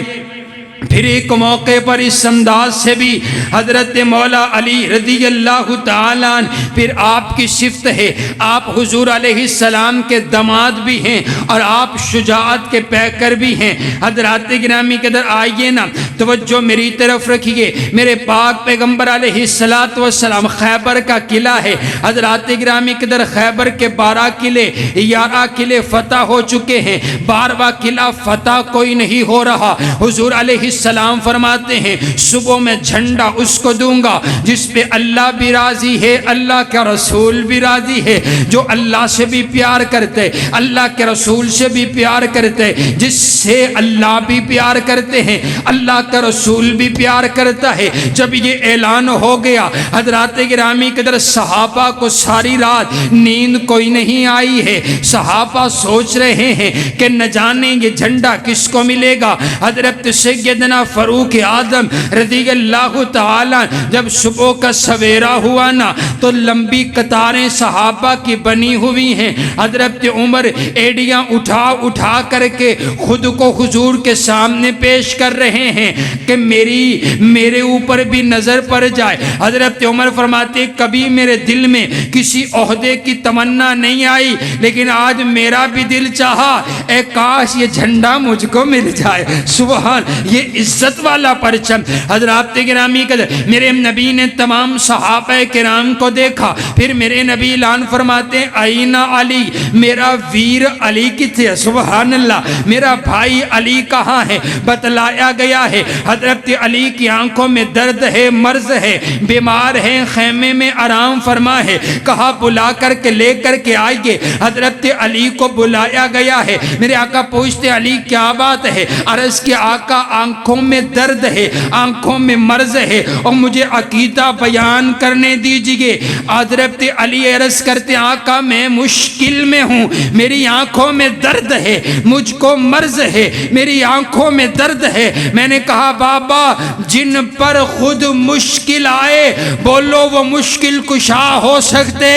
پھر ایک موقع پر اس انداز سے بھی حضرت مولا علی رضی اللہ تعالیٰ عنہ، پھر آپ کی صفت ہے، آپ حضور علیہ السلام کے داماد بھی ہیں اور آپ شجاعت کے پیکر بھی ہیں۔ حضرات گرامی قدر آئیے نا، توجہ میری طرف رکھیے، میرے پاک پیغمبر علیہ السلام خیبر کا قلعہ ہے۔ حضرات گرامی قدر خیبر کے 12 قلعے 11 قلعے فتح ہو چکے ہیں، 12واں قلعہ فتح کوئی نہیں ہو رہا۔ حضور علیہ السلام فرماتے ہیں صبح میں جھنڈا اس کو دوں گا جس پہ اللہ بھی راضی ہے، اللہ کا رسول بھی راضی ہے، جو اللہ سے بھی پیار کرتے، اللہ کے رسول سے بھی پیار کرتے، جس سے اللہ بھی پیار کرتے ہیں، اللہ کا رسول بھی پیار کرتا ہے۔ جب یہ اعلان ہو گیا حضرات گرامی قدر صحابہ کو ساری رات نیند کوئی نہیں آئی ہے، صحابہ سوچ رہے ہیں کہ نہ جانے یہ جھنڈا کس کو ملے گا۔ حضرت سیدنا فاروق اعظم رضی اللہ تعالیٰ جب صبح کا سویرا ہوا نا تو لمبی قطاریں صحابہ کی بنی ہوئی ہیں۔ حضرت عمر ایڑیاں اٹھا کر کے خود کو حضور کے سامنے پیش کر رہے ہیں کہ میرے اوپر بھی نظر پڑ جائے۔ حضرت عمر فرماتے کبھی میرے دل میں کسی عہدے کی تمنا نہیں آئی، لیکن آج میرا بھی دل چاہا اے کاش یہ جھنڈا مجھ کو مل جائے۔ سبحان، یہ عزت والا پرچم۔ حضرات گرامی قدر میرے نبی نے تمام صحابہ کرام کو دیکھا، پھر میرے نبی اعلان فرماتے آئین علی، میرا ویر علی کتھے؟ سبحان اللہ، میرا بھائی علی کہاں ہے؟ بتلایا گیا ہے حضرت علی کی آنکھوں میں درد ہے، مرض ہے، بیمار ہے، خیمے میں آرام فرما ہے۔ کہا بلا کر کے لے کر کے آئیے۔ حضرت علی کو بلایا گیا ہے۔ میرے آقا پوچھتے علی کیا بات ہے؟ عرض کے آقا آنکھوں میں درد ہے، آنکھوں میں مرض ہے اور مجھے عقیدہ بیان کرنے دیجئے۔ حضرت علی عرض کرتے آقا میں مشکل میں ہوں، میری آنکھوں میں درد ہے، مجھ کو مرض ہے، میری آنکھوں میں درد ہے۔ میں نے کہا بابا جن پر خود مشکل آئے بولو وہ مشکل کشا ہو سکتے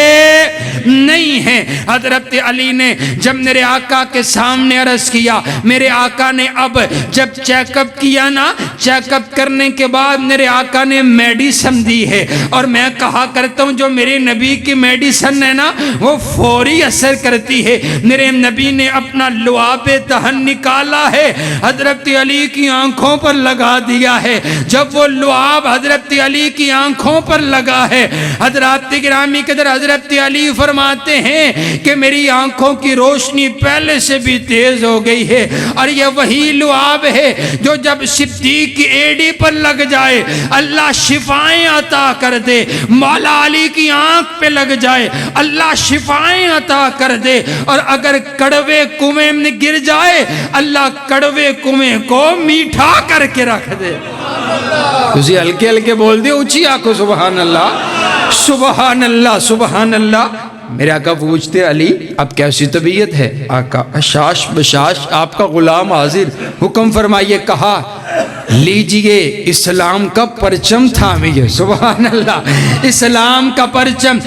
نہیں ہیں۔ حضرت علی نے جب میرے آقا کے سامنے عرض کیا، میرے آقا نے اب جب چیک اپ کیا نا، چیک اپ کرنے کے بعد میرے آقا نے میڈیسن دی ہے، اور میں کہا کرتا ہوں جو میرے نبی کی میڈیسن ہے نا وہ فوری اثر کرتی ہے۔ میرے نبی نے اپنا لعاب دہن نکالا ہے، حضرت علی کی آنکھوں پر لگا دیا ہے۔ جب وہ لعاب حضرت علی کی آنکھوں پر لگا ہے، حضرات گرامی قدر حضرت علی فرماتے ہیں کہ میری آنکھوں کی روشنی پہلے سے بھی تیز ہو گئی ہے، اور یہ وہی لعاب ہے جو جب صدیق کی ایڑی پر لگ جائے اللہ شفائیں عطا کر دے، مولا علی کی آنکھ پہ لگ جائے اللہ شفائیں عطا کر دے، اور اگر کڑوے کنویں میں گر جائے اللہ کڑوے کنویں کو میٹھا کر کے رکھ دے۔ تسی ہلکے ہلکے بول دے اونچی آنکھوں سبحان اللہ سبحان اللہ سبحان اللہ۔ میرے آقا پوچھتے علی اب کیسی طبیعت ہے؟ آقا اشاش بشاش، آپ کا غلام حاضر، حکم فرمائیے۔ کہا لیجئے اسلام کا پرچم تھامیے۔ سبحان اللہ، اسلام کا پرچم،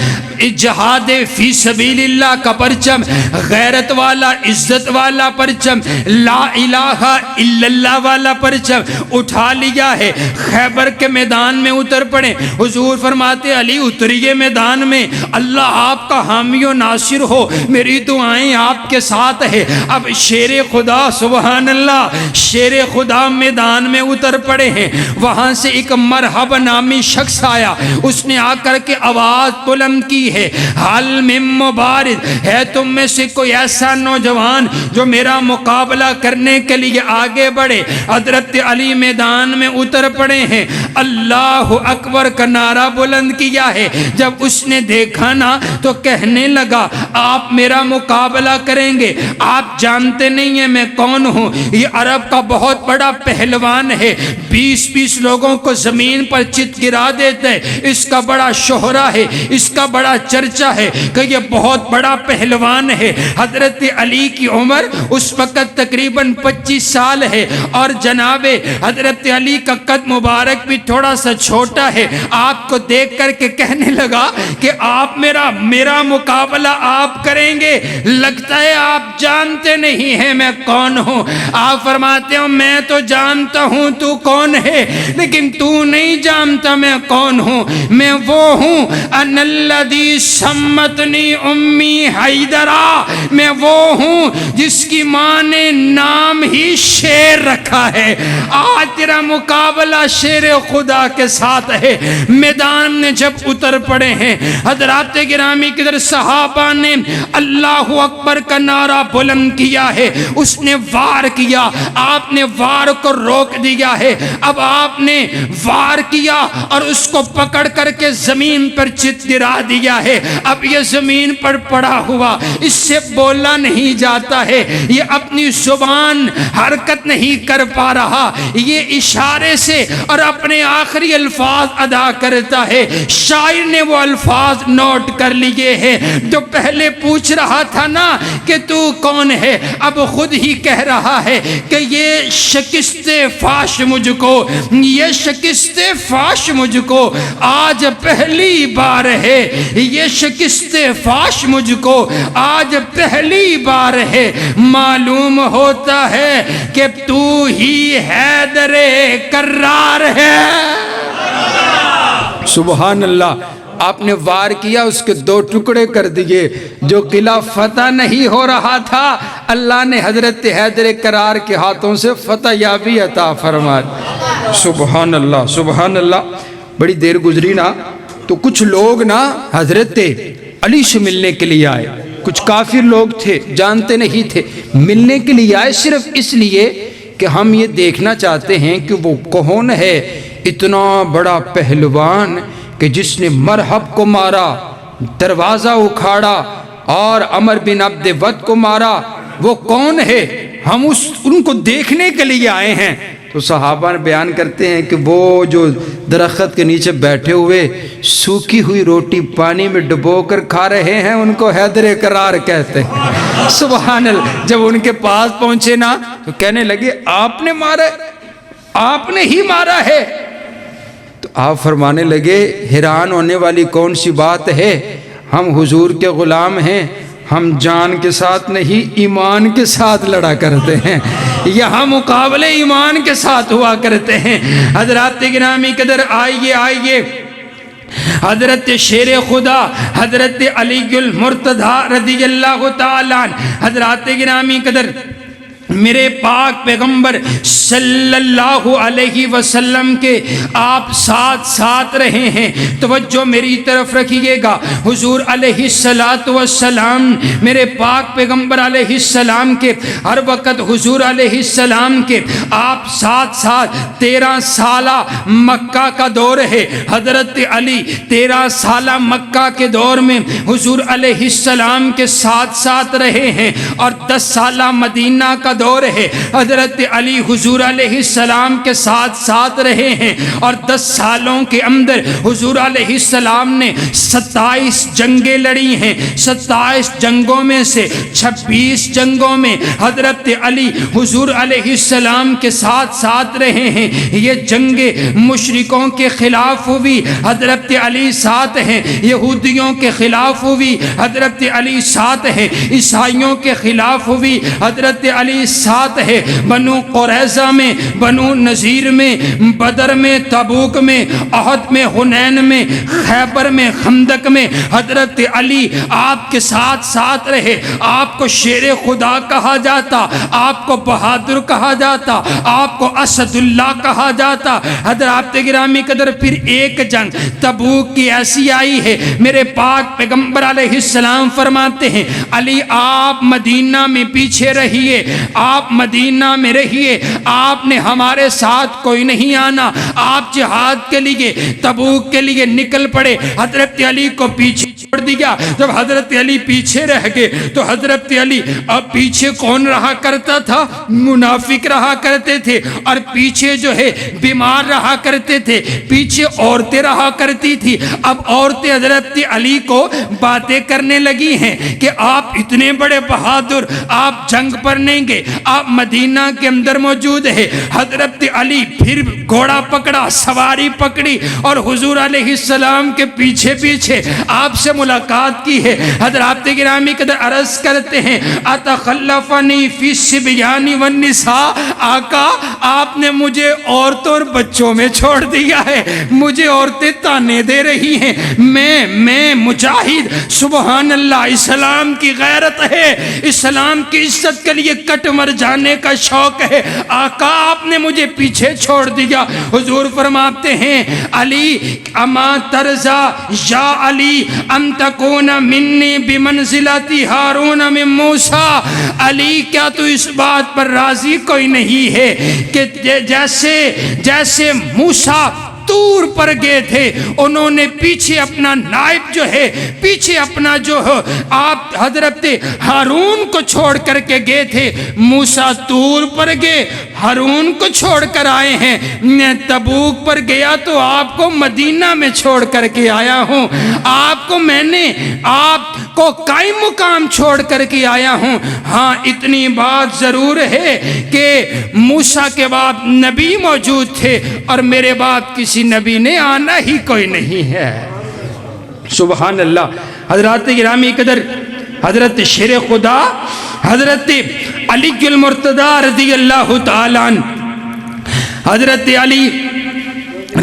جہاد فی سبیل اللہ کا پرچم، غیرت والا عزت والا پرچم، لا الہ الا اللہ والا پرچم اٹھا لیا ہے۔ خیبر کے میدان میں اتر پڑے۔ حضور فرماتے علی اتریے میدان میں، اللہ آپ کا حامی و ناصر ہو، میری دعائیں آپ کے ساتھ ہے۔ اب شیر خدا سبحان اللہ، شیر خدا میدان میں اتر پڑے ہیں، وہاں سے ایک مرحبا نامی شخص آیا، اس نے آ کر کے آواز بلند کی ہے، حل من مبارز، ہے تم میں سے کوئی ایسا نوجوان جو میرا مقابلہ کرنے کے لیے آگے بڑھے؟ حضرت علی میدان میں اتر پڑے ہیں، اللہ اکبر کا نعرہ بلند کیا ہے۔ جب اس نے دیکھا نا تو کہنے لگا آپ میرا مقابلہ کریں گے؟ آپ جانتے نہیں ہیں میں کون ہوں؟ یہ عرب کا بہت بڑا پہلوان ہے، 20 لوگوں کو زمین پر چت گرا دیتا ہے، اس کا بڑا شہرہ ہے، اس کا بڑا چرچا ہے کہ یہ بہت بڑا پہلوان ہے۔ حضرت علی کی عمر اس وقت تقریباً 25 سال ہے اور جناب حضرت علی کا قد مبارک بھی تھوڑا سا چھوٹا ہے۔ آپ کو دیکھ کر کے کہنے لگا کہ آپ میرا مقابلہ آپ کریں گے؟ لگتا ہے آپ جانتے نہیں ہیں میں کون ہوں۔ آپ فرماتے ہو میں تو جانتا ہوں تو کون ہے، لیکن تو نہیں جانتا میں کون ہوں۔ میں وہ ہوں ان الذی سمتنی امی حیدرہ، میں وہ ہوں جس کی ماں نے نام ہی شیر رکھا ہے۔ آج تیرا مقابلہ شیر خدا کے ساتھ ہے۔ میدان میں جب اتر پڑے ہیں حضرات گرامی کی در صحابہ نے اللہ اکبر کا نعرہ بلند کیا ہے، اس نے وار کیا، آپ نے وار کو روک دیا ہے۔ اب آپ نے وار کیا اور اس کو پکڑ کر کے زمین پر چت گرا دیا ہے۔ اب یہ زمین پر پڑا ہوا، اس سے بولا نہیں جاتا ہے، یہ اپنی زبان حرکت نہیں کر پا رہا، یہ اشارے سے اور اپنے آخری الفاظ ادا کرتا ہے۔ شاعر نے وہ الفاظ نوٹ کر لیے ہیں جو پہلے پوچھ رہا تھا نا کہ تو کون ہے، اب خود ہی کہہ رہا ہے کہ یہ شکست فاش مجھ کو، یہ شکست فاش مجھ کو آج پہلی بار ہے، یہ شکست فاش مجھ کو آج پہلی بار ہے۔ معلوم ہوتا ہے کہ تو ہی حیدر کرار ہے۔ سبحان اللہ۔ آپ نے وار کیا، اس کے 2 ٹکڑے کر دیے۔ جو قلعہ فتح نہیں ہو رہا تھا، اللہ نے حضرت حیدر کرار کے ہاتھوں سے فتح یابی عطا فرما دی۔ سبحان اللہ سبحان اللہ۔ بڑی دیر گزری نا تو کچھ لوگ نا حضرت علی سے ملنے کے لیے آئے، کچھ کافر لوگ تھے، جانتے نہیں تھے، ملنے کے لیے آئے صرف اس لیے کہ ہم یہ دیکھنا چاہتے ہیں کہ وہ کون ہے اتنا بڑا پہلوان کہ جس نے مرحب کو مارا، دروازہ اکھاڑا اور عمر بن عبد ود کو مارا، وہ کون ہے؟ ہم ان کو دیکھنے کے لیے آئے ہیں۔ تو صحابہ بیان کرتے ہیں کہ وہ جو درخت کے نیچے بیٹھے ہوئے سوکھی ہوئی روٹی پانی میں ڈبو کر کھا رہے ہیں، ان کو حیدر کرار کہتے ہیں۔ سبحان اللہ۔ جب ان کے پاس پہنچے نا تو کہنے لگے آپ نے مارا ہے، آپ نے ہی مارا ہے۔ تو آپ فرمانے لگے حیران ہونے والی کون سی بات ہے، ہم حضور کے غلام ہیں، ہم جان کے ساتھ نہیں ایمان کے ساتھ لڑا کرتے ہیں، یہاں مقابلے ایمان کے ساتھ ہوا کرتے ہیں۔ حضرات گرامی قدر آئیے حضرت شیر خدا حضرت علی المرتضیٰ رضی اللہ تعالیٰ عنہ، حضرات گرامی قدر میرے پاک پیغمبر صلی اللہ علیہ وسلم کے آپ ساتھ رہے ہیں۔ توجہ میری طرف رکھیے گا۔ حضور علیہ السلام میرے پاک پیغمبر علیہ السلام کے ہر وقت حضور علیہ السلام کے آپ ساتھ 13 سالہ مکہ کا دور ہے۔ حضرت علی 13 سالہ مکہ کے دور میں حضور علیہ السلام کے ساتھ رہے ہیں اور 10 سالہ مدینہ کا دور ہے۔ حضرت علی حضور علیہ السلام کے ساتھ رہے ہیں اور 10 سالوں کے اندر حضور علیہ السلام نے 27 جنگیں لڑی ہیں۔ 27 جنگوں میں سے 26 جنگوں میں حضرت علی حضور علیہ السلام کے ساتھ رہے ہیں۔ یہ جنگیں مشرکوں کے خلاف ہوئی، حضرت علی ساتھ ہیں۔ یہودیوں کے خلاف ہوئی، حضرت علی ساتھ ہیں۔ عیسائیوں کے خلاف ہوئی، حضرت علی ساتھ ہے، بنو قریظہ میں، بنو نذیر میں، بدر میں، تبوک میں، احد میں، حنین میں، خیبر میں، خندق میں حضرت علی آپ کے ساتھ ساتھ رہے۔ آپ کو شیر خدا کہا جاتا، آپ کو بہادر کہا جاتا، آپ کو اسد اللہ کہا جاتا۔ حضرات گرامی قدر پھر ایک جنگ تبوک کی ایسی آئی ہے، میرے پاک پیغمبر علیہ السلام فرماتے ہیں علی آپ مدینہ میں پیچھے رہیے، آپ مدینہ میں رہیے، آپ نے ہمارے ساتھ کوئی نہیں آنا۔ آپ جہاد کے لیے تبوک کے لیے نکل پڑے، حضرت علی کو پیچھے چھوڑ دیا۔ جب حضرت علی پیچھے رہ گئے تو حضرت علی اب پیچھے کون رہا کرتا تھا؟ منافق رہا کرتے تھے، اور پیچھے جو ہے بیمار رہا کرتے تھے، پیچھے عورتیں رہا کرتی تھی۔ اب عورتیں حضرت علی کو باتیں کرنے لگی ہیں کہ آپ اتنے بڑے بہادر، آپ جنگ پر نہیں گئے، آپ مدینہ کے اندر موجود ہے۔ حضرت علی پھر گھوڑا پکڑا، سواری پکڑی، اور حضور علیہ السلام کے پیچھے پیچھے آپ سے ملاقات کی ہے۔ حضرات گرامی قدر عرض کرتے ہیں اتخلفنی فی الصبیان والنساء، آقا آپ نے مجھے عورتوں اور بچوں میں چھوڑ دیا ہے، مجھے عورتیں تانے دے رہی ہیں، میں مجاہد، سبحان اللہ، اسلام کی غیرت ہے، اسلام کی عزت کے لیے کٹ مر جانے کا شوق ہے، آقا آپ نے مجھے پیچھے چھوڑ دیا۔ حضور فرماتے ہیں علی اما ترضا یا علی ان تکون منی بمنزلتی ہارون من موسیٰ، علی کیا تو اس بات پر راضی کوئی نہیں ہے کہ جیسے موسیٰ طور پر گئے تھے، انہوں نے پیچھے اپنا نائب جو ہے، پیچھے اپنا جو ہے آپ حضرت ہارون کو چھوڑ کر کے گئے تھے، موسیٰ طور پر گئے، ہارون کو چھوڑ کر آئے ہیں، میں تبوک پر گیا تو آپ کو مدینہ میں چھوڑ کر کے آیا ہوں، آپ کو میں نے آپ کو قائم مقام چھوڑ کر کے آیا ہوں۔ ہاں اتنی بات ضرور ہے کہ موسیٰ کے بعد نبی موجود تھے، اور میرے بعد کسی نبی نے آنا ہی کوئی نہیں ہے۔ سبحان اللہ۔ حضرات گرامی قدر حضرت شیر خدا حضرت علی المرتضی رضی اللہ تعالیٰ عنہ، حضرت علی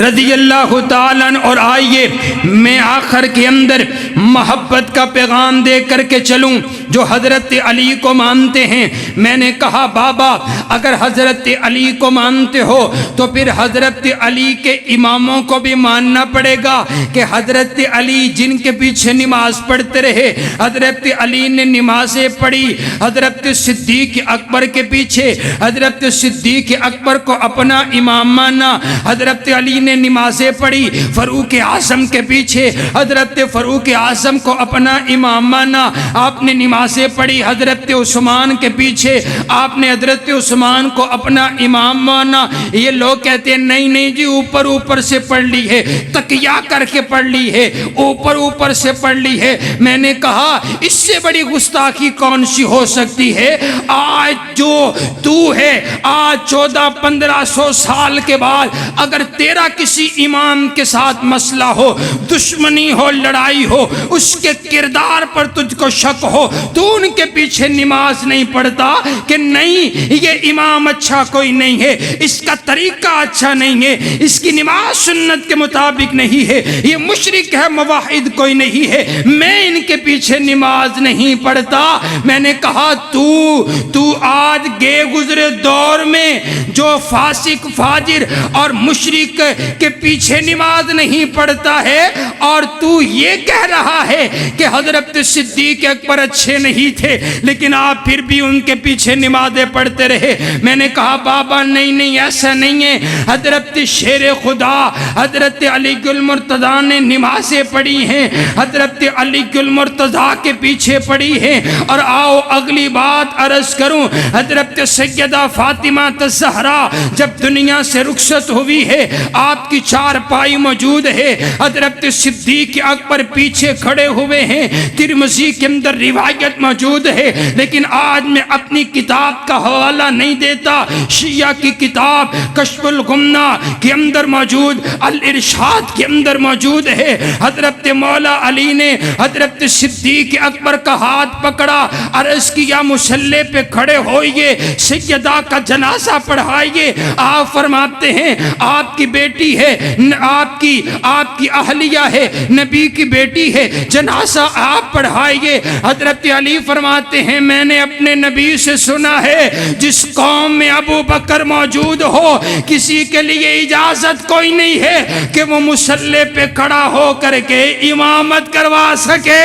رضی اللہ تعالیٰ عنہ، اور آئیے میں آخر کے اندر محبت کا پیغام دے کر کے چلوں جو حضرت علی کو مانتے ہیں۔ میں نے کہا بابا اگر حضرت علی کو مانتے ہو تو پھر حضرت علی کے اماموں کو بھی ماننا پڑے گا کہ حضرت علی جن کے پیچھے نماز پڑھتے رہے، حضرت علی نے نمازیں پڑھی، حضرت صدیق اکبر کے پیچھے، حضرت صدیق اکبر کو اپنا امام مانا، حضرت علی نے نمازیں پڑھی فاروق اعظم کے پیچھے، حضرت فاروق اعظم کو اپنا امام مانا، آپ نے نمازیں پڑھی حضرت عثمان کے پیچھے، آپ نے حضرت عثمان کو اپنا امام مانا۔ یہ لوگ کہتے ہیں نہیں جی اوپر اوپر سے پڑھ لی ہے، تقیہ کر کے پڑھ لی ہے، اوپر اوپر سے پڑھ لی ہے۔ میں نے کہا اس سے بڑی گستاخی کون سی ہو سکتی ہے؟ آج جو تو ہے، آج 1400-1500 سال کے بعد اگر تیرا کسی امام کے ساتھ مسئلہ ہو، دشمنی ہو، لڑائی ہو، اس کے کردار پر تجھ کو شک ہو، تو ان کے پیچھے نماز نہیں پڑھتا کہ نہیں یہ امام اچھا کوئی نہیں ہے، اس کا طریقہ اچھا نہیں ہے، اس کی نماز سنت کے مطابق نہیں ہے، یہ مشرک ہے، موحد کوئی نہیں ہے، میں ان کے پیچھے نماز نہیں پڑھتا۔ میں نے کہا تو آج گئے گزرے دور میں جو فاسق فاجر اور مشرک کے پیچھے نماز نہیں پڑھتا ہے، اور تو یہ کہہ رہا ہے کہ حضرت صدیق اکبر اچھے نہیں تھے لیکن آپ پھر بھی ان کے پیچھے نمازیں پڑھتے رہے۔ میں نے کہا بابا نہیں ایسا نہیں ہے، حضرت شیر خدا حضرت علی المرتضی نے نمازیں پڑھی ہیں، حضرت علی المرتضی کے پیچھے پڑھی ہیں۔ اور آؤ اگلی بات عرض کروں، حضرت سیدہ فاطمہ الزہرا جب دنیا سے رخصت ہوئی ہے، آپ کی چارپائی موجود ہے، حضرت صدیق اکبر پیچھے کھڑے ہوئے ہیں، ترمذی کے اندر روایت موجود ہے، لیکن آج میں اپنی کتاب کا حوالہ نہیں دیتا، شیعہ کی کتاب کشف الغمہ کے اندر موجود، الارشاد کے اندر موجود ہے، حضرت مولا علی نے حضرت صدیق اکبر کا ہاتھ پکڑا، عرض کیا مصلی پہ کھڑے ہوئیے، سیدہ کا جنازہ پڑھائیے۔ آپ فرماتے ہیں آپ کی بیٹی ہے، آپ کی اہلیہ ہے، نبی کی بیٹی ہے، جنازہ آپ پڑھائیے۔ حضرت علی فرماتے ہیں میں نے اپنے نبی سے سنا ہے جس قوم میں ابو بکر موجود ہو کسی کے لیے اجازت کوئی نہیں ہے کہ وہ مصلی پہ کھڑا ہو کر کے امامت کروا سکے۔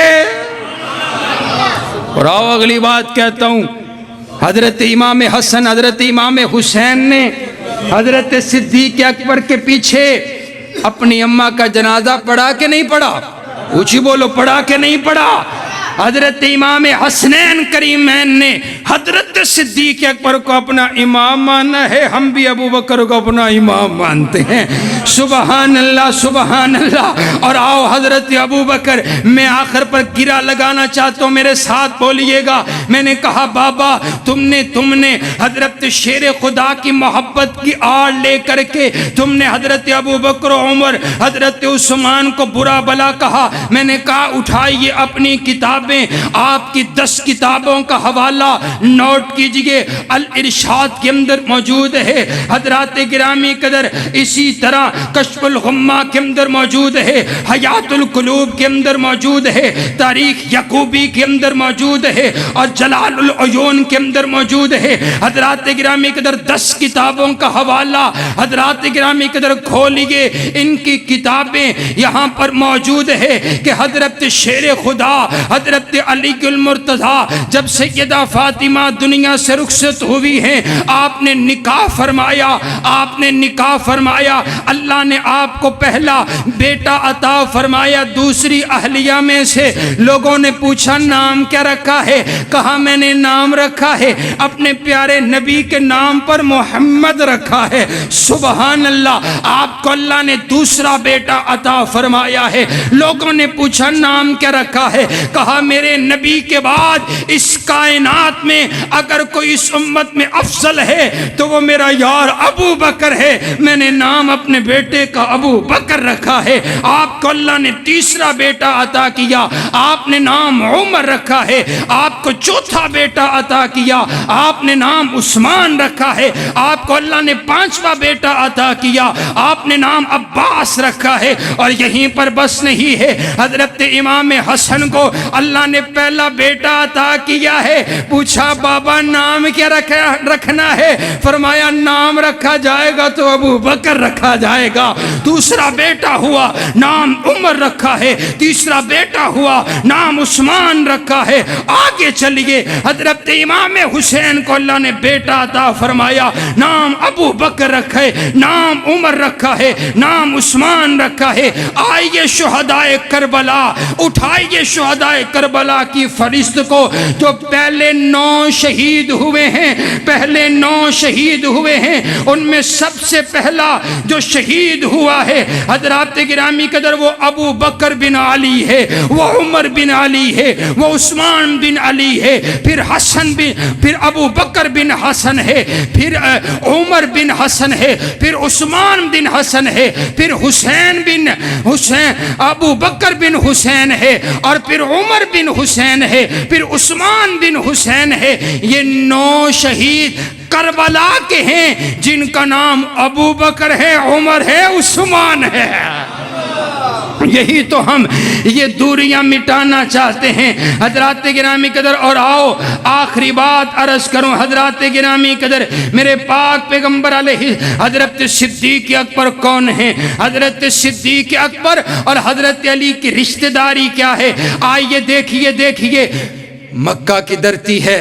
اور آؤ اگلی بات کہتا ہوں، حضرت امام حسن، حضرت امام حسین نے حضرت صدیق اکبر کے پیچھے اپنی اماں کا جنازہ پڑھا کہ نہیں پڑھا؟ اونچی بولو، پڑھا کہ نہیں پڑھا؟ حضرت امام حسنین کریمین نے حضرت صدیق اکبر کو اپنا امام مانا ہے، ہم بھی ابو بکر کو اپنا امام مانتے ہیں۔ سبحان اللہ، سبحان اللہ۔ اور آؤ حضرت ابو بکر، میں آخر پر گرہ لگانا چاہتا ہوں، میرے ساتھ بولیے گا۔ میں نے کہا بابا تم نے حضرت شیر خدا کی محبت کی آڑ لے کر کے تم نے حضرت ابو بکر و عمر، حضرت عثمان کو برا بلا کہا۔ میں نے کہا اٹھائیے اپنی کتابیں، آپ کی 10 کتابوں کا حوالہ نوٹ کیجئے، الارشاد کے اندر موجود ہے، حضرات گرامی قدر اسی طرح کشف الغمہ کے اندر موجود ہے، حیات القلوب کے اندر موجود ہے، تاریخ یعقوبی کے اندر موجود ہے، اور جلال العیون کے اندر موجود ہے۔ حضرات گرامی قدر 10 کتابوں کا حوالہ حضرات گرامی قدر کھولیے، ان کی کتابیں یہاں پر موجود ہے کہ حضرت شیر خدا حضرت علی المرتضیٰ جب سیدہ فاطمہ دنیا سے رخصت ہوئی ہیں، آپ نے نکاح فرمایا، اللہ نے آپ کو پہلا بیٹا عطا فرمایا دوسری اہلیہ میں سے۔ لوگوں نے پوچھا نام کیا رکھا ہے؟ کہا میں نے نام رکھا ہے اپنے پیارے نبی کے نام پر، محمد رکھا ہے۔ سبحان اللہ، آپ کو اللہ نے دوسرا بیٹا عطا فرمایا ہے۔ لوگوں نے پوچھا نام کیا رکھا ہے؟ کہا میرے نبی کے بعد اس کائنات میں اگر کوئی اس امت میں افضل ہے تو وہ میرا یار ابو بکر ہے، میں نے نام اپنے بیٹے کا ابو بکر رکھا ہے۔ آپ کو اللہ نے تیسرا بیٹا عطا کیا، آپ نے نام عمر رکھا ہے۔ آپ کو چوتھا بیٹا عطا کیا، آپ نے نام عثمان رکھا ہے۔ آپ کو اللہ نے 5واں بیٹا عطا کیا، آپ نے نام عباس رکھا ہے۔ اور یہیں پر بس نہیں ہے، حضرت امام حسن کو اللہ نے پہلا بیٹا عطا کیا ہے۔ پوچھا بابا نام کیا رکھنا ہے؟ فرمایا نام رکھا جائے گا تو ابو بکر رکھا جائے گا۔ دوسرا بیٹا ہوا نام عمر رکھا ہے، تیسرا بیٹا ہوا نام عثمان رکھا ہے۔ آگے چلیے، حضرت امام حسین کو اللہ نے بیٹا عطا فرمایا، نام ابو بکر رکھا ہے، نام عمر رکھا ہے، نام عثمان رکھا ہے۔ آئیے شہدائے کربلا، اٹھائیے شہدائے کربلا کی فہرست کو، جو پہلے 9 شہید ہوئے ہیں، پہلے 9 شہید ہوئے ہیں، ان میں سب سے پہلا جو شہید ہوا ہے حضرات گرامی قدر وہ ابو بکر بن علی ہے، وہ عمر بن علی ہے، وہ عثمان بن علی ہے، پھر ابو بکر بن حسن ہے، پھر عمر بن حسن ہے، پھر عثمان بن حسن ہے، پھر ابو بکر بن حسین ہے، اور پھر عمر بن حسین ہے، پھر عثمان بن حسین ہے۔ یہ 9 شہید کربلا کے ہیں جن کا نام ابو بکر ہے، عمر ہے، عثمان ہے۔ یہی تو ہم یہ دوریاں مٹانا چاہتے ہیں حضرات گرامی قدر۔ اور آؤ آخری بات عرض کروں حضرات گرامی قدر، میرے پاک پیغمبر علیہ حضرت صدیق اکبر کون ہیں؟ حضرت صدیق اکبر اور حضرت علی کی رشتہ داری کیا ہے؟ آئیے دیکھیے، مکہ کی دھرتی ہے،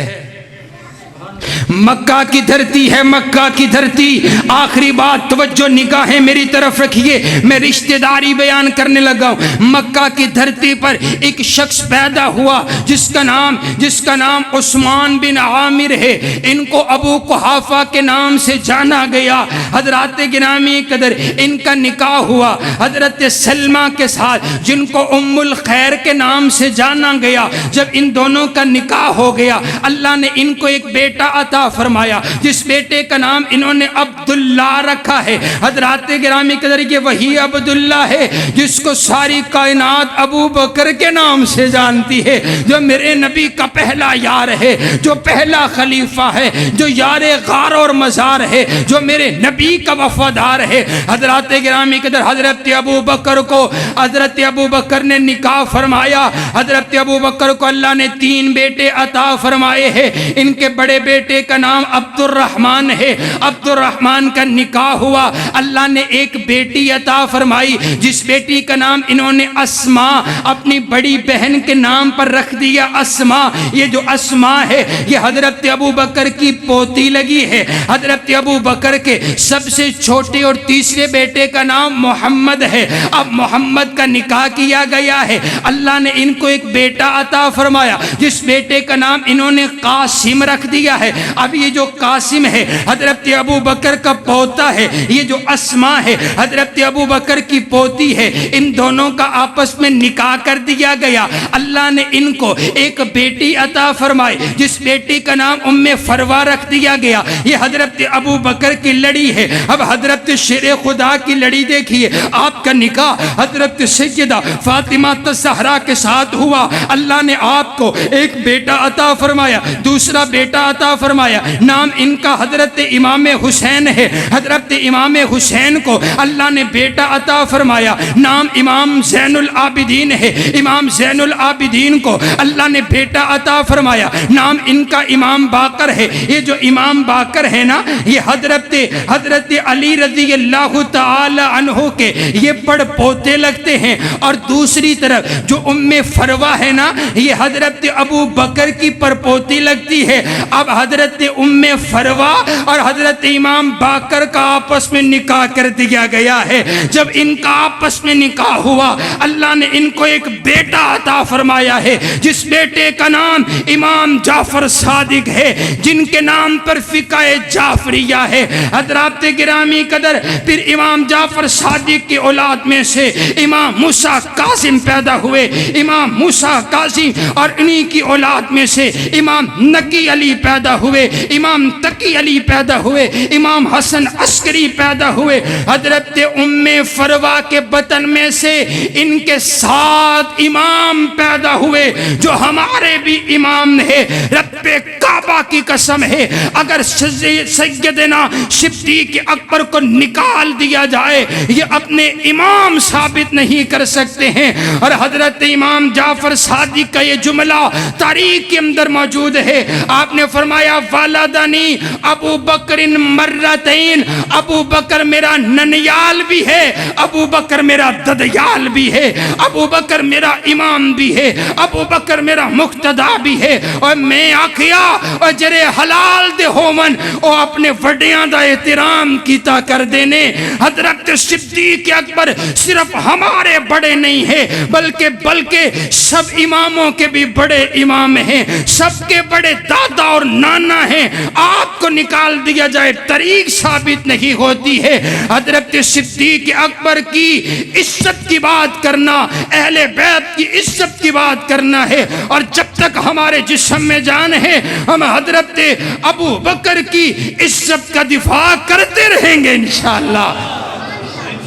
مکہ کی دھرتی ہے، مکہ کی دھرتی۔ آخری بات، توجہ نگاہیں میری طرف رکھیے، میں رشتہ داری بیان کرنے لگا ہوں۔ مکہ کی دھرتی پر ایک شخص پیدا ہوا جس کا نام عثمان بن عامر ہے۔ ان کو ابو قحافہ کے نام سے جانا گیا۔ حضرات گرامی قدر، ان کا نکاح ہوا حضرت سلمہ کے ساتھ، جن کو ام الخیر کے نام سے جانا گیا۔ جب ان دونوں کا نکاح ہو گیا، اللہ نے ان کو ایک بیٹا عطا فرمایا، جس بیٹے کا نام انہوں نے عبداللہ رکھا ہے۔ حضرات گرامی قدر، یہ وہی عبداللہ ہے جس کو ساری کائنات ابو بکر کے نام سے جانتی ہے، جو میرے نبی کا پہلا یار ہے، جو پہلا خلیفہ ہے، جو یار غار اور مزار ہے، جو میرے نبی کا وفادار ہے۔ حضرات گرامی قدر، حضرت ابو بکر نے نکاح فرمایا۔ حضرت ابو بکر کو اللہ نے 3 بیٹے عطا فرمائے ہیں۔ ان کے بڑے بیٹے کا نام عبد الرحمن ہے۔ عبد الرحمن کا نکاح ہوا، اللہ نے ایک بیٹی عطا فرمائی، جس بیٹی کا نام انہوں نے اسما اپنی بڑی بہن کے نام پر رکھ دیا۔ اسما، یہ جو اسما ہے یہ حضرت ابو بکر کی پوتی لگی ہے۔ حضرت ابو بکر کے سب سے چھوٹے اور تیسرے بیٹے کا نام محمد ہے۔ اب محمد کا نکاح کیا گیا ہے، اللہ نے ان کو ایک بیٹا عطا فرمایا، جس بیٹے کا نام انہوں نے قاسم رکھ دیا ہے۔ اب یہ جو قاسم ہے حضرت ابو بکر کا پوتا ہے، یہ جو اسما ہے حضرت ابو بکر کی پوتی ہے۔ ان دونوں کا آپس میں نکاح کر دیا گیا۔ اللہ نے ان کو ایک بیٹی عطا فرمائی، جس بیٹی کا نام ام فروہ رکھ دیا گیا۔ یہ حضرت ابو بکر کی لڑی ہے۔ اب حضرت شیر خدا کی لڑی دیکھیے، آپ کا نکاح حضرت سیدہ فاطمہ الزہرا کے ساتھ ہوا۔ اللہ نے آپ کو ایک بیٹا عطا فرمایا، دوسرا بیٹا عطا فرمایا، نام ان کا حضرت امام حسین ہے۔ حضرت امام حسین کو اللہ نے بیٹا عطا فرمایا، نام امام زین العابدین ہے۔ امام زین العابدین کو اللہ نے بیٹا عطا فرمایا، نام ان کا امام باقر ہے۔ یہ جو امام باقر ہے نا، یہ حضرت علی رضی اللہ تعالی عنہ کے یہ بڑ پوتے لگتے ہیں۔ اور دوسری طرف جو ام فروہ ہے نا، یہ حضرت ابو بکر کی پرپوتی لگتی ہے۔ اب حضرت ام فروہ اور حضرت امام باقر کا آپس میں نکاح کر دیا گیا ہے۔ جب ان کا آپس میں نکاح ہوا، اللہ نے ان کو ایک بیٹا عطا فرمایا ہے، جس بیٹے کا نام امام جعفر صادق ہے، جن کے نام پر فقہ جعفریہ ہے۔ حضرات گرامی قدر، پھر امام جعفر صادق کی اولاد میں سے امام موسیٰ کاظم پیدا ہوئے۔ امام موسیٰ کاظم اور انہی کی اولاد میں سے امام نقی علی پیدا ہوئے، امام تقی علی پیدا ہوئے، امام حسن عسکری پیدا ہوئے۔ حضرت ام فروہ کے بطن میں سے ان کے 7 امام پیدا ہوئے، جو ہمارے بھی امام ہیں۔ رب کعبہ کی قسم ہے، اگر سیدنا صدیق اکبر کو نکال دیا جائے، یہ اپنے امام ثابت نہیں کر سکتے ہیں۔ اور حضرت امام جعفر صادق کا یہ جملہ تاریخ کے اندر موجود ہے۔ آپ نے فرمایا، والدنی ابو بکر مرتین، ابو بکر میرا ننیال بھی ہے، ابو بکر میرا ددیال بھی ہے، ابو بکر میرا امام بھی ہے، ابو بکر میرا مقتدا بھی ہے۔ اور میں آکھیا اور جرے حلال دے ہومن او اپنے وڈیاں دا احترام کیتا کر دینے۔ حضرت صدیق اکبر صرف ہمارے بڑے نہیں ہیں، بلکہ سب اماموں کے بھی بڑے امام ہیں، سب کے بڑے دادا اور نانا ہیں۔ آپ کو نکال دیا جائے، طریق ثابت نہیں ہوتی ہے۔ حضرت صدیق اکبر کی عزت کی بات کرنا، اہل بیت کی عزت کی بات کرنا ہے، اور جب تک ہمارے جسم میں جان ہے، ہم حضرت ابو بکر کی عزت کا دفاع کرتے رہیں گے انشاءاللہ۔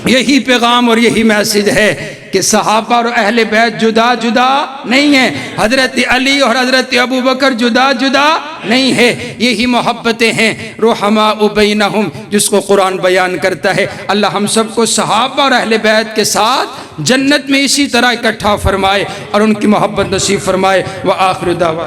یہی پیغام اور یہی میسج ہے کہ صحابہ اور اہل بیت جدا جدا نہیں ہیں، حضرت علی اور حضرت ابو بکر جدا جدا نہیں ہے، یہی محبتیں ہیں رحماء بینہم، جس کو قرآن بیان کرتا ہے۔ اللہ ہم سب کو صحابہ اور اہل بیت کے ساتھ جنت میں اسی طرح اکٹھا فرمائے اور ان کی محبت نصیب فرمائے۔ وآخر دعوانا